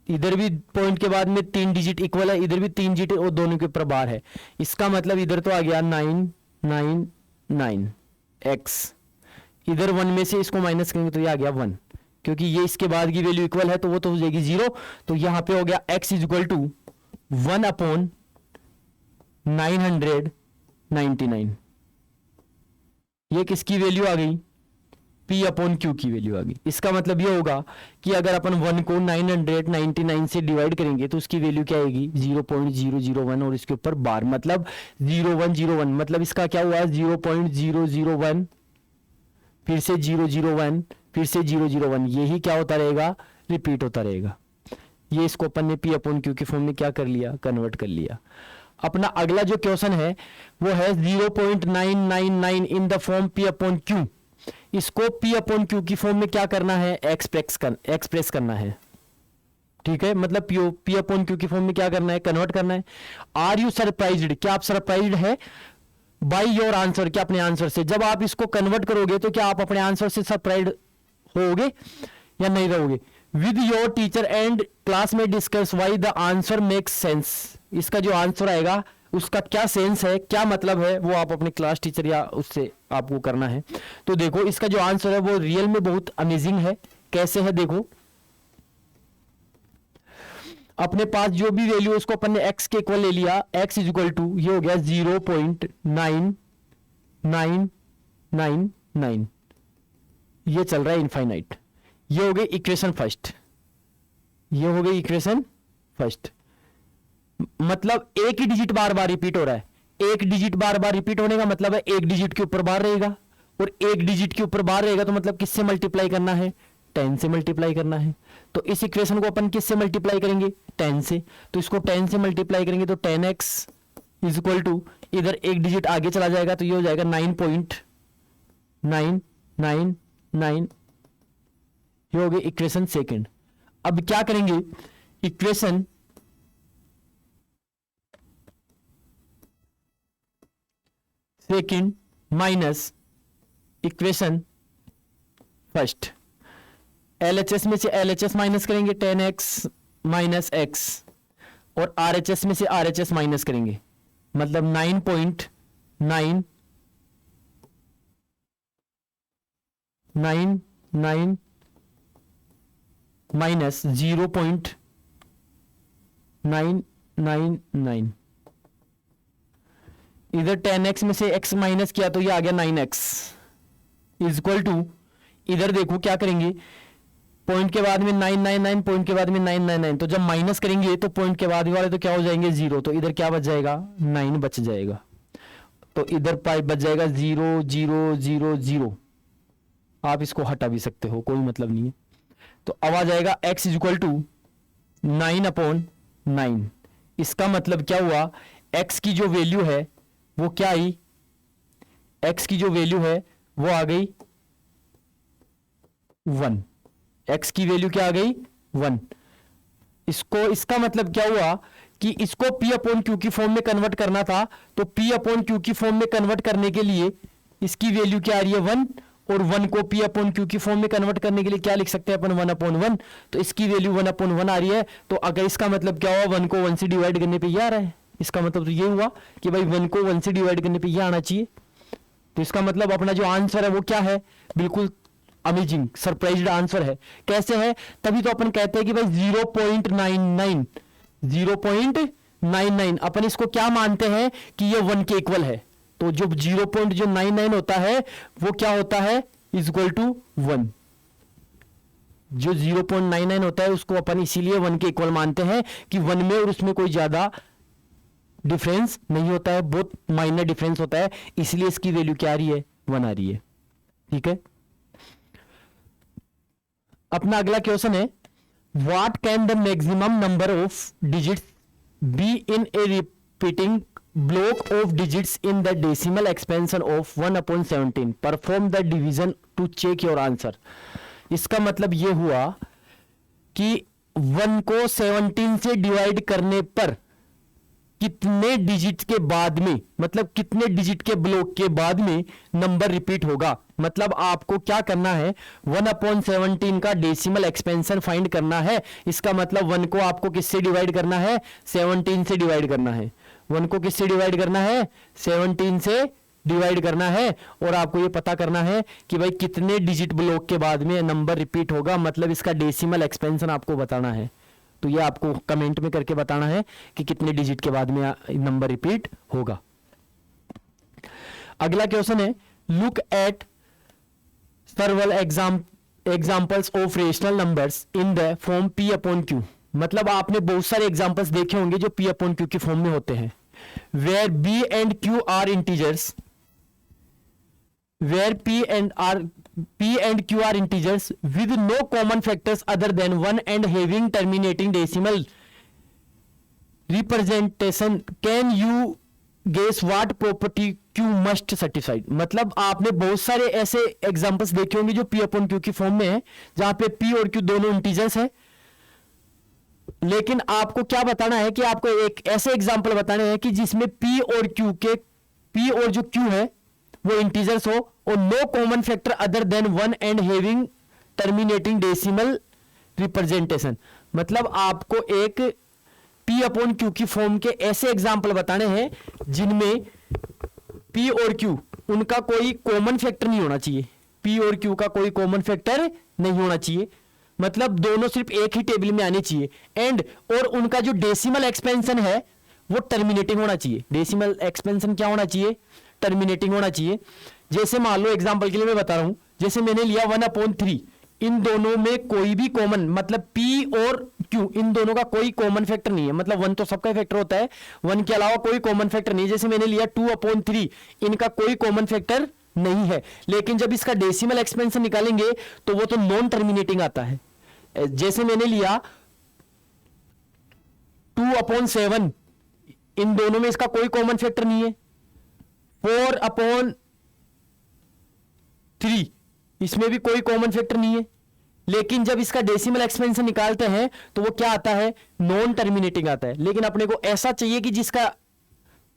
इधर भी पॉइंट के बाद में 3 डिजिट इक्वल है, इधर भी 3 डिजिट और दोनों के ऊपर बार है। इसका मतलब इधर तो आ गया 999 x, इधर 1 में से इसको माइनस करेंगे तो ये आ गया 1, क्योंकि ये इसके बाद की वैल्यू इक्वल है तो वो तो हो जाएगी 0। तो यहां पे हो गया x is equal to 1 upon 999। ये किसकी वैल्यू आ गई, p P अपॉन Q की वैल्यू आ गई। इसका मतलब ये होगा कि अगर अपन 1 को 999 से डिवाइड करेंगे तो उसकी वैल्यू क्या आएगी 0.001 और इसके ऊपर बार, मतलब 0101, मतलब इसका क्या हुआ 0.001, फिर से 001, फिर से 001, यही क्या होता रहेगा, रिपीट होता रहेगा। ये इसको अपन ने P अपॉन Q के फॉर्म में क्या कर लिया, कन्वर्ट कर लिया। अपना अगला जो क्वेश्चन है वो है 0.999 in the form P upon Q। इसको P अपॉन Q की फॉर्म में क्या करना है, एक्सप्रेस करना है। ठीक है, मतलब P अपॉन Q की फॉर्म में क्या करना है, कन्वर्ट करना है। आर यू सरप्राइज्ड, क्या आप सरप्राइज्ड है बाय योर आंसर, क्या अपने आंसर से। जब आप इसको कन्वर्ट करोगे तो क्या आप अपने आंसर से सरप्राइज्ड होगे या नहीं रहोगे। With your teacher and class में discuss why the answer makes sense. इसका जो आंसर आएगा उसका क्या सेंस है, क्या मतलब है, वो आप अपने क्लास टीचर या उससे आपको करना है। तो देखो इसका जो आंसर है वो रियल में बहुत अमेजिंग है। कैसे है देखो, अपने पास जो भी वैल्यू उसको अपन ने x के इक्वल ले लिया, x इज इक्वल टू ये हो गया 0.9999, ये चल रहा है इनफाइनाइट। ये हो गई इक्वेशन फर्स्ट, ये हो गई इक्वेशन फर्स्ट, मतलब एक ही डिजिट बार बार रिपीट हो रहा है। एक डिजिट बार बार रिपीट होने का मतलब है एक डिजिट के ऊपर बार रहेगा, और एक डिजिट के ऊपर बार रहेगा तो मतलब किससे मल्टीप्लाई करना है, 10 से मल्टीप्लाई करना है। तो इस इक्वेशन को अपन किससे मल्टीप्लाई करेंगे, 10 से। तो इसको 10 से मल्टीप्लाई करेंगे तो 10x इज इक्वल टू, इधर एक डिजिट आगे चला जाएगा तो ये हो जाएगा 9.999, ये हो गई इक्वेशन सेकंड। अब क्या करेंगे, equation second minus equation first, LHS में से LHS माइनस करेंगे 10x माइनस x, और RHS में से RHS माइनस करेंगे, मतलब 9.999 माइनस 0.999, इधर 10x में से x माइनस किया तो ये आ गया 9x इज इक्वल टू, इधर देखो क्या करेंगे, पॉइंट के बाद में 999, पॉइंट के बाद में 999, तो जब माइनस करेंगे तो पॉइंट के बाद वाले तो क्या हो जाएंगे 0, तो इधर क्या बच जाएगा 9 बच जाएगा, तो इधर पाई बच जाएगा 0 0 0 0। आप इसको हटा भी सकते हो, कोई मतलब नहीं है। तो अब आ जाएगा x इज इक्वल टू 9/9। इसका मतलब क्या हुआ, x की जो वैल्यू है वो क्या आई, x की जो वैल्यू है वो आ गई 1। x की वैल्यू क्या आ गई 1। इसका मतलब क्या हुआ कि इसको P अपॉन Q की फॉर्म में कन्वर्ट करना था, तो P अपॉन Q की फॉर्म में कन्वर्ट करने के लिए इसकी वैल्यू क्या आ रही है 1, और 1 को P अपॉन Q की फॉर्म में कन्वर्ट करने के लिए क्या लिख सकते हैं अपन 1/1, तो इसकी वैल्यू 1/1 आ रही है। तो अगर इसका मतलब क्या हुआ, 1 को 1 से डिवाइड करने पे ये आ रहा है, इसका मतलब तो ये हुआ कि भाई 1 को 1 से डिवाइड करने पे ये आना चाहिए। तो इसका मतलब अपना जो आंसर है वो क्या है, बिल्कुल अमेजिंग सरप्राइज्ड आंसर है। कैसे है, तभी तो अपन कहते हैं कि भाई 0.99 अपन इसको क्या मानते हैं कि ये 1 के इक्वल है। तो जो 0.99 होता है वो क्या होता है, इज इक्वल टू 1। जो 0.99 होता है उसको अपन इसीलिए 1 के इक्वल मानते हैं कि 1 में और उसमें कोई ज्यादा डिफरेंस नहीं होता है, बहुत माइनर डिफरेंस होता है, इसलिए इसकी वैल्यू क्या आ रही है 1 आ रही है। ठीक है, अपना अगला क्वेश्चन है, what can the maximum number of digits be in a repeating block of digits in the decimal expansion of 1/17, perform the division to check your answer. इसका मतलब यह हुआ कि 1 को 17 से डिवाइड करने पर कितने डिजिट के बाद में, मतलब कितने डिजिट के ब्लॉक के बाद में नंबर रिपीट होगा। मतलब आपको क्या करना है, 1/17 का डेसिमल एक्सपेंशन फाइंड करना है। इसका मतलब 1 को आपको किससे डिवाइड करना है, 17 से डिवाइड करना है। 1 को किससे डिवाइड करना है, 17 से डिवाइड करना है, और आपको ये पता करना है कि भाई कितने डिजिट ब्लॉक के बाद में नंबर रिपीट होगा, मतलब इसका डेसिमल एक्सपेंशन आपको बताना है। तो ये आपको कमेंट में करके बताना है कि कितने डिजिट के बाद में नंबर रिपीट होगा। अगला क्वेश्चन है, look at several examples of rational numbers in the form p upon q। मतलब आपने बहुत सारे एग्जांपल्स देखे होंगे जो p upon q की फॉर्म में होते हैं। where b and q are integers, where p and q are integers with no common factors other than 1 and having terminating decimal representation, can you guess what property q must satisfy। मतलब आपने बहुत सारे ऐसे examples देखे होंगे जो p upon q की form में है, जहां पे p और q दोनों इंटीजर्स हैं, लेकिन आपको क्या बताना है कि आपको एक ऐसे एग्जांपल बताने हैं कि जिसमें p और जो q है वो इंटीजर्स हो और no common factor other than 1 and having terminating decimal representation. मतलब आपको एक p अपॉन q की फॉर्म के ऐसे एग्जांपल बताने हैं जिनमें p और q उनका कोई कॉमन फैक्टर नहीं होना चाहिए, p और q का कोई कॉमन फैक्टर नहीं होना चाहिए, मतलब दोनों सिर्फ एक ही टेबल में आने चाहिए, एंड और उनका जो डेसिमल एक्सपेंशन है वो टर्मिनेटिंग होना चाहिए। डेसिमल एक्सपेंशन क्या होना चाहिए? टर्मिनेटिंग होना चाहिए। जैसे मान लो एग्जांपल के लिए मैं बता रहा हूं, जैसे मैंने लिया 1/3, इन दोनों में कोई भी कॉमन, मतलब p और q इन दोनों का कोई कॉमन फैक्टर नहीं है, मतलब 1 तो सबका फैक्टर होता है, 1 के अलावा कोई कॉमन फैक्टर नहीं है। जैसे मैंने लिया 2/3, इनका कोई कॉमन फैक्टर नहीं है, लेकिन जब इसका डेसिमल एक्सपेंशन निकालेंगे तो वो तो नॉन टर्मिनेटिंग आता है। जैसे मैंने लिया 2/7, इन दोनों में इसका कोई कॉमन फैक्टर नहीं है। 4/3, इसमें भी कोई कॉमन फैक्टर नहीं है, लेकिन जब इसका डेसिमल एक्सपेंशन निकालते हैं तो वो क्या आता है? नॉन टर्मिनेटिंग आता है। लेकिन अपने को ऐसा चाहिए कि जिसका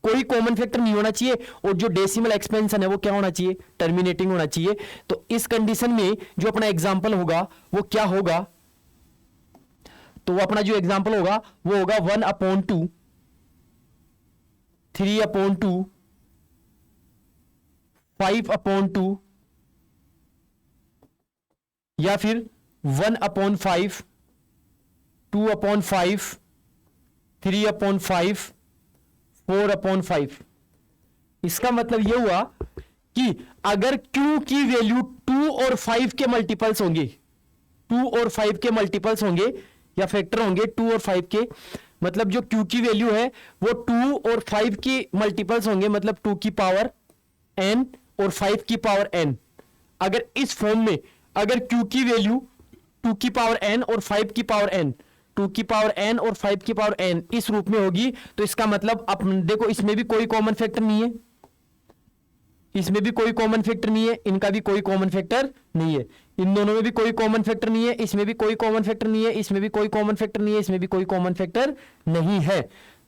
कोई कॉमन फैक्टर नहीं होना चाहिए और जो डेसिमल एक्सपेंशन है वो क्या होना चाहिए? टर्मिनेटिंग होना चाहिए। तो इस कंडीशन में जो अपना एग्जांपल होगा वो क्या होगा? तो वो अपना जो एग्जांपल होगा वो होगा 1/2, 3/2, 5/2 या फिर 1/5, 2/5, 3/5, 4/5। इसका मतलब यह हुआ कि अगर Q की वैल्यू 2 और 5 के मल्टीपल्स होंगे, 2 और 5 के मल्टीपल्स होंगे या फैक्टर होंगे 2 और 5 के, मतलब जो Q की वैल्यू है वो 2 और 5 की मल्टीपल्स होंगे, मतलब 2 की पावर n और 5 की पावर n। अगर इस फॉर्म में अगर Q की वैल्यू 2 की पावर n और 5 की पावर n, 2 की पावर n और 5 की पावर n इस रूप में होगी, तो इसका मतलब अब देखो इसमें भी कोई कॉमन फैक्टर नहीं है, इसमें भी कोई कॉमन फैक्टर नहीं है, इनका भी कोई कॉमन फैक्टर नहीं है, इन दोनों में भी कोई कॉमन फैक्टर नहीं है, इसमें भी कोई कॉमन फैक्टर नहीं है, इसमें भी कोई कॉमन फैक्टर नहीं है, इसमें भी कोई कॉमन फैक्टर नहीं है।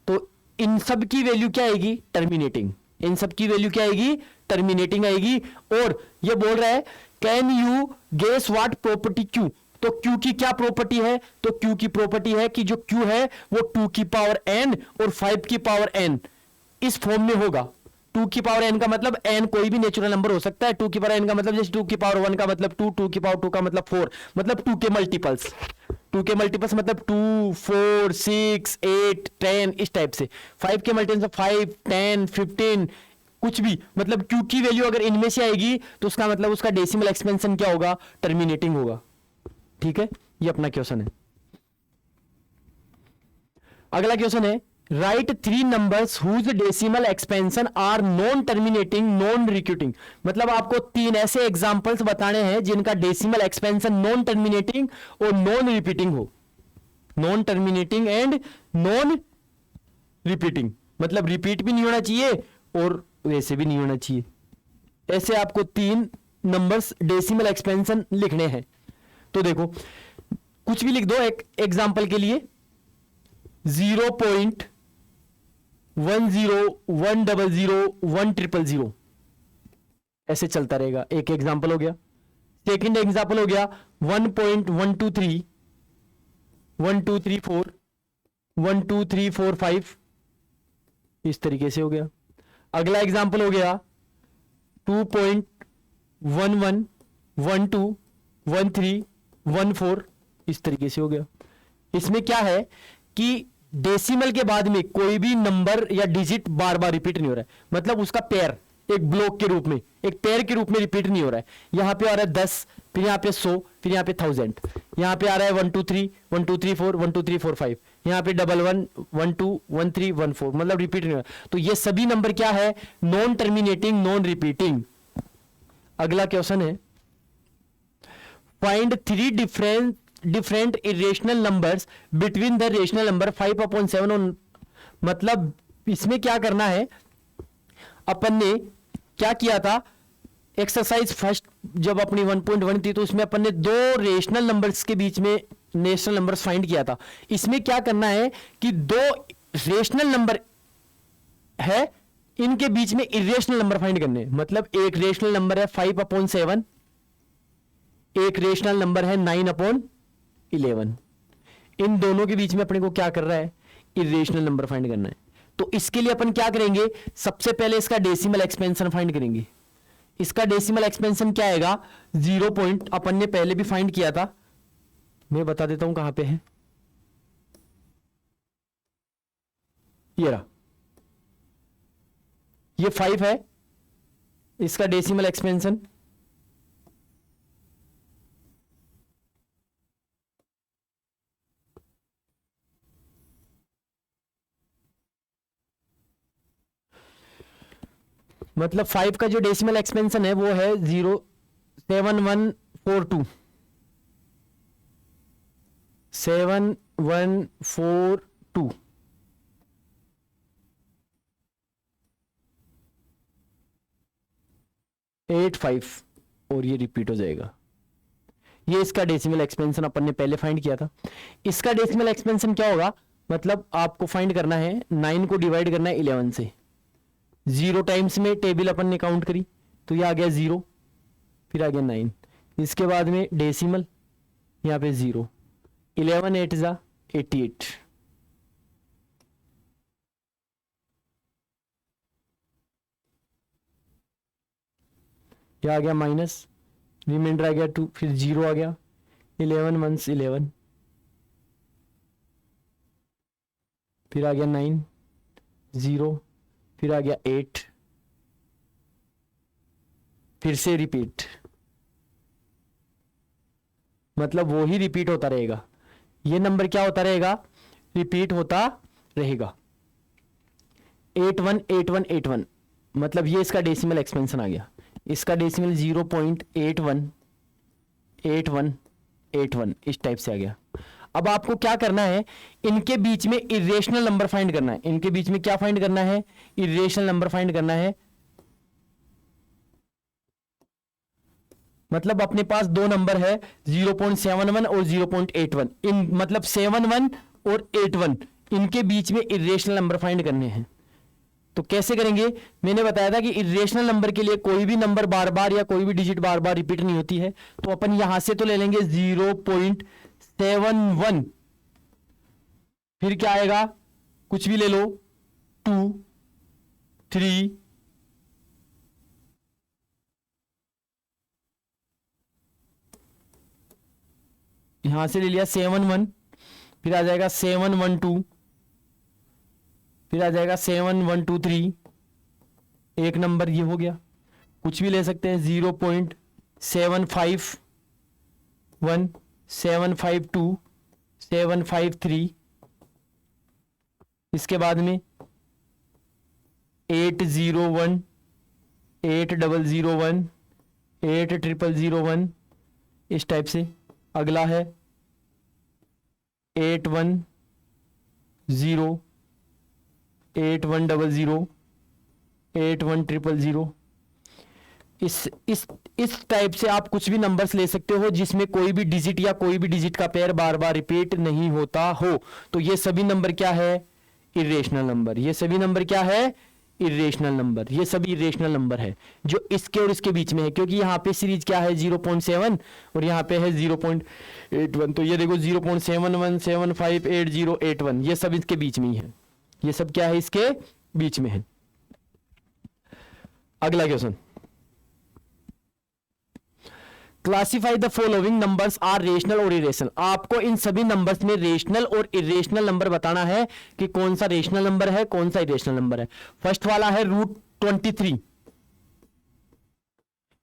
तो इन सब की वैल्यू क्या आएगी? टर्मिनेटिंग। इन सब की वैल्यू क्या आएगी? टर्मिनेटिंग आएगी। और ये बोल रहा है can you guess what property Q। तो Q की क्या प्रॉपर्टी है? तो Q की प्रॉपर्टी है कि जो Q है वो 2 की पावर n और 5 की पावर n इस फॉर्म में होगा। 2 की पावर n का मतलब n कोई भी नेचुरल नंबर हो सकता है, 2 की पावर n का मतलब जैसे 2 की पावर 1 का मतलब 2, 2 की पावर 2 का मतलब 4, मतलब 2 के मल्टीपल्स, 2 के मल्टीपल्स मतलब 2, 4, 6, 8, 10 इस टाइप से। 5 के मल्टीपल्स 5, 10, 15 कुछ भी, मतलब Q की वैल्यू अगर इनमें से आएगी तो उसका मतलब उसका डेसिमल एक्सपेंशन क्या होगा? टर्मिनेटिंग होगा। ठीक है, ये अपना क्वेश्चन है। अगला क्वेश्चन है write 3 numbers whose decimal expansion are non terminating non recurring. मतलब आपको 3 ऐसे एग्जांपल्स बताने हैं जिनका डेसिमल एक्सपेंशन नॉन टर्मिनेटिंग और नॉन रिपीटिंग हो। Non terminating and non repeating, मतलब रिपीट भी नहीं होना चाहिए और वैसे भी नहीं होना चाहिए। ऐसे आपको 3 नंबर्स डेसिमल एक्सपेंशन लिखने हैं। तो देखो कुछ भी लिख दो। एक एग्जांपल के लिए 0.10100100 ऐसे चलता रहेगा। एक एग्जांपल हो गया। सेकंड एग्जांपल हो गया 1.123 1234 12345 इस तरीके से हो गया। अगला एग्जांपल हो गया 2.11 12 13 14 इस तरीके से हो गया। इसमें क्या है कि डेसिमल के बाद में कोई भी नंबर या डिजिट बार बार रिपीट नहीं हो रहा है, मतलब उसका पेयर एक ब्लॉक के रूप में, एक पेयर के रूप में रिपीट नहीं हो रहा है। यहां पे आ रहा है 10, फिर यहाँ पे 100, फिर यहाँ पे 1000, यहाँ पे आ रहा है 1 2 3 1 2 3 4 1 2 3 4 5, यहाँ पे 1 1 1 2 1 3 1 4, मतलब रिपीट नहीं हो रहा। तो ये सभी नंबर क्या है, नॉन टर्मिनेटिंग, नॉन रिपीटिंग। अगला क्वेश्चन है, find 3 different irrational numbers between the rational number 5/7। मतलब इसमें क्या करना है, अपन ने क्या किया था, एक्सरसाइज फर्स्ट जब अपनी 1.1 थी तो उसमें अपन ने 2 रेशनल नंबर्स के बीच में नेशनल नंबर्स फाइंड किया था। इसमें क्या करना है कि 2 रेशनल नंबर है, इनके बीच में इरेशनल नंबर फाइंड करने हैं। मतलब एक रेशनल नंबर है 5/7, एक रेशनल नंबर है 9/11। इन दोनों के बीच में अपने को क्या कर रहा है, इरेशनल नंबर फाइंड करना है। तो इसके लिए अपन क्या करेंगे, सबसे पहले इसका डेसिमल एक्सपेंशन फाइंड करेंगे। इसका डेसिमल एक्सपेंशन क्या आएगा, 0 पॉइंट, अपन ने पहले भी फाइंड किया था, मैं बता देता हूं कहां पे है, ये रहा, ये 5 है, इसका डेसिमल एक्सपेंशन मतलब 5 का जो डेसिमल एक्सपेंशन है वो है 07142 7142 85, और ये रिपीट हो जाएगा। ये इसका डेसिमल एक्सपेंशन अपन ने पहले फाइंड किया था। इसका डेसिमल एक्सपेंशन क्या होगा, मतलब आपको फाइंड करना है, 9 को डिवाइड करना है 11 से। 0 टाइम्स में टेबल अपन ने काउंट करी तो ये आ गया 0, फिर आ गया 9, इसके बाद में डेसिमल यहाँ पे 0, 11 8 जा 88, यह आ गया माइनस, रिमाइंडर आ गया 2, फिर 0 आ गया, 11 1 11, फिर आ गया 9 0, फिर आ गया 8, फिर से रिपीट, मतलब वो ही रिपीट होता रहेगा। ये नंबर क्या होता रहेगा, रिपीट होता रहेगा। 818181, मतलब ये इसका डेसिमल एक्सपेंशन आ गया। इसका डेसिमल 0.818181 इस टाइप से आ गया। अब आपको क्या करना है, इनके बीच में इरेशनल नंबर फाइंड करना है। इनके बीच में क्या फाइंड करना है, इरेशनल नंबर फाइंड करना है। मतलब अपने पास 2 नंबर है 0.71 और 0.81, इन मतलब 71 और 81, इनके बीच में इरेशनल नंबर फाइंड करने हैं। तो कैसे करेंगे, मैंने बताया था कि इरेशनल नंबर के लिए कोई भी नंबर बार बार या कोई भी डिजिट बार बार रिपीट नहीं होती है। तो अपन यहां से तो ले लेंगे 0.71, फिर क्या आएगा, कुछ भी ले लो, 2 3 यहां से ले लिया 71, फिर आ जाएगा 712, फिर आ जाएगा 7123, एक नंबर ये हो गया। कुछ भी ले सकते हैं, 0.751 752 753, इसके बाद में 801 8001 8001, इस टाइप से। अगला है 810 8100 81000। इस टाइप से आप कुछ भी नंबर्स ले सकते हो जिसमें कोई भी डिजिट या कोई भी डिजिट का पेयर बार बार रिपीट नहीं होता हो। तो ये सभी नंबर क्या है, इरेशनल नंबर। ये सभी नंबर क्या है, इरेशनल नंबर। ये सभी इरेशनल नंबर है जो इसके और इसके बीच में है, क्योंकि यहाँ पे सीरीज क्या है 0.7 और यहाँ पे है 0.81। तो ये देखो 0.71758081, ये सब इसके बीच में ही है। ये सब क्या है, इसके बीच में है। अगला question, classify the following numbers are rational और इरेशनल। आपको इन सभी नंबर्स में रेशनल और इरेशनल नंबर बताना है कि कौन सा रेशनल नंबर है, कौन सा इरेशनल नंबर है। फर्स्ट वाला है √23,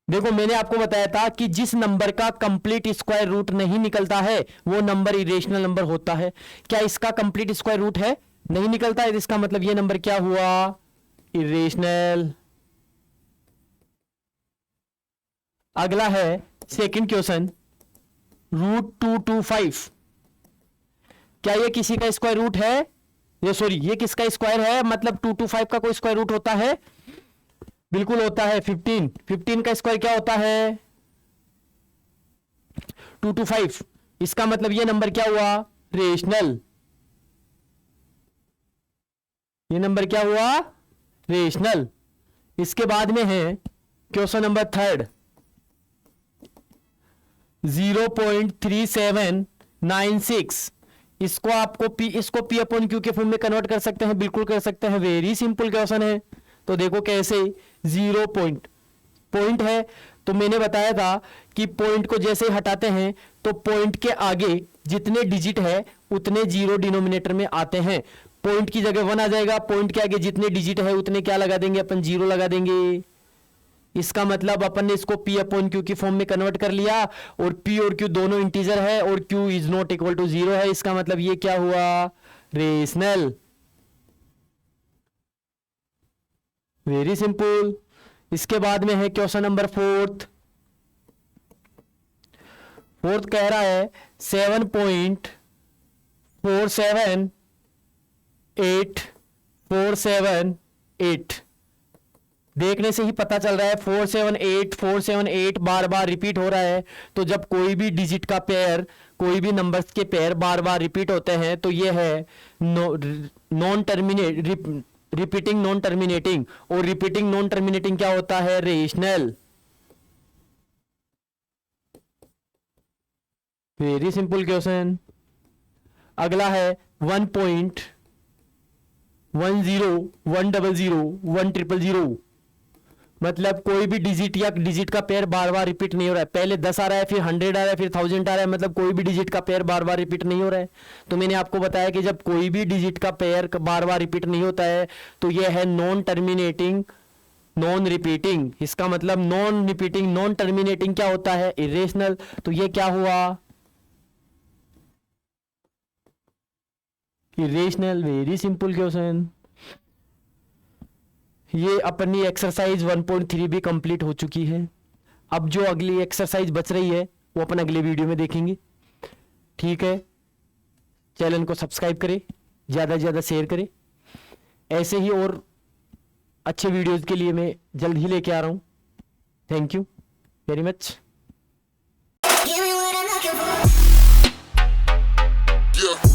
देखो मैंने आपको बताया था कि जिस नंबर का कंप्लीट स्क्वायर रूट नहीं निकलता है वो नंबर इरेशनल नंबर होता है। क्या इसका कंप्लीट स्क्वायर रूट है? नहीं निकलता है, इसका मतलब ये नंबर क्या हुआ? इरेशनल। अगला है सेकंड क्वेश्चन, √225। क्या ये किसी का स्क्वायर रूट है? ये सॉरी, ये किसका स्क्वायर है? मतलब 225 का कोई स्क्वायर रूट होता है? बिल्कुल होता है। 15 का स्क्वायर क्या होता है? 225। इसका मतलब ये नंबर क्या हुआ? रेशनल। ये नंबर क्या हुआ? रेशनल। इसके बाद में है क्वेश्चन नंबर थर्ड, 0.3796। इसको आपको इसको P अपॉन Q के फॉर्म में कन्वर्ट कर सकते हैं, बिल्कुल कर सकते हैं। वेरी सिंपल क्वेश्चन है। तो देखो कैसे, 0 पॉइंट है तो मैंने बताया था कि पॉइंट को जैसे हटाते हैं तो पॉइंट के आगे जितने डिजिट है उतने जीरो डिनोमिनेटर में आते हैं। पॉइंट की जगह 1 आ जाएगा, पॉइंट के आगे जितने डिजिट है उतने क्या लगा देंगे अपन? जीरो लगा देंगे। इसका मतलब अपन ने इसको P अपॉन Q की फॉर्म में कन्वर्ट कर लिया, और P और Q दोनों इंटीजर है और Q is not equal to 0 है। इसका मतलब ये क्या हुआ? रेशनल। Very simple. इसके बाद में है क्वेश्चन नंबर फोर्थ कह रहा है 7.478 देखने से ही पता चल रहा है 478 बार बार रिपीट हो रहा है। तो जब कोई भी डिजिट का पेयर, कोई भी नंबर्स के पेयर बार बार रिपीट होते हैं तो ये है रिपीटिंग नॉन टर्मिनेटिंग। और रिपीटिंग नॉन टर्मिनेटिंग क्या होता है? रेशनल। Very simple question. अगला है 1.10101000 मतलब कोई भी डिजिट या डिजिट का पेयर बार बार रिपीट नहीं हो रहा है। पहले 10 आ रहा है, फिर 100 आ रहा है, फिर 1000 आ रहा है, मतलब कोई भी डिजिट का पेयर बार बार रिपीट नहीं हो रहा है। तो मैंने आपको बताया कि जब कोई भी डिजिट का पेयर बार बार रिपीट नहीं होता है तो यह है नॉन टर्मिनेटिंग नॉन रिपीटिंग। इसका मतलब नॉन रिपीटिंग नॉन टर्मिनेटिंग क्या होता है? इरेशनल। तो ये क्या हुआ? इरेशनल। Very simple question. ये अपनी एक्सरसाइज 1.3 भी कंप्लीट हो चुकी है। अब जो अगली एक्सरसाइज बच रही है वो अपन अगले वीडियो में देखेंगे। ठीक है, चैनल को सब्सक्राइब करें, ज़्यादा से ज़्यादा शेयर करें। ऐसे ही और अच्छे वीडियोस के लिए मैं जल्द ही लेके आ रहा हूँ। Thank you very much. Give me what I'm looking for. Yeah.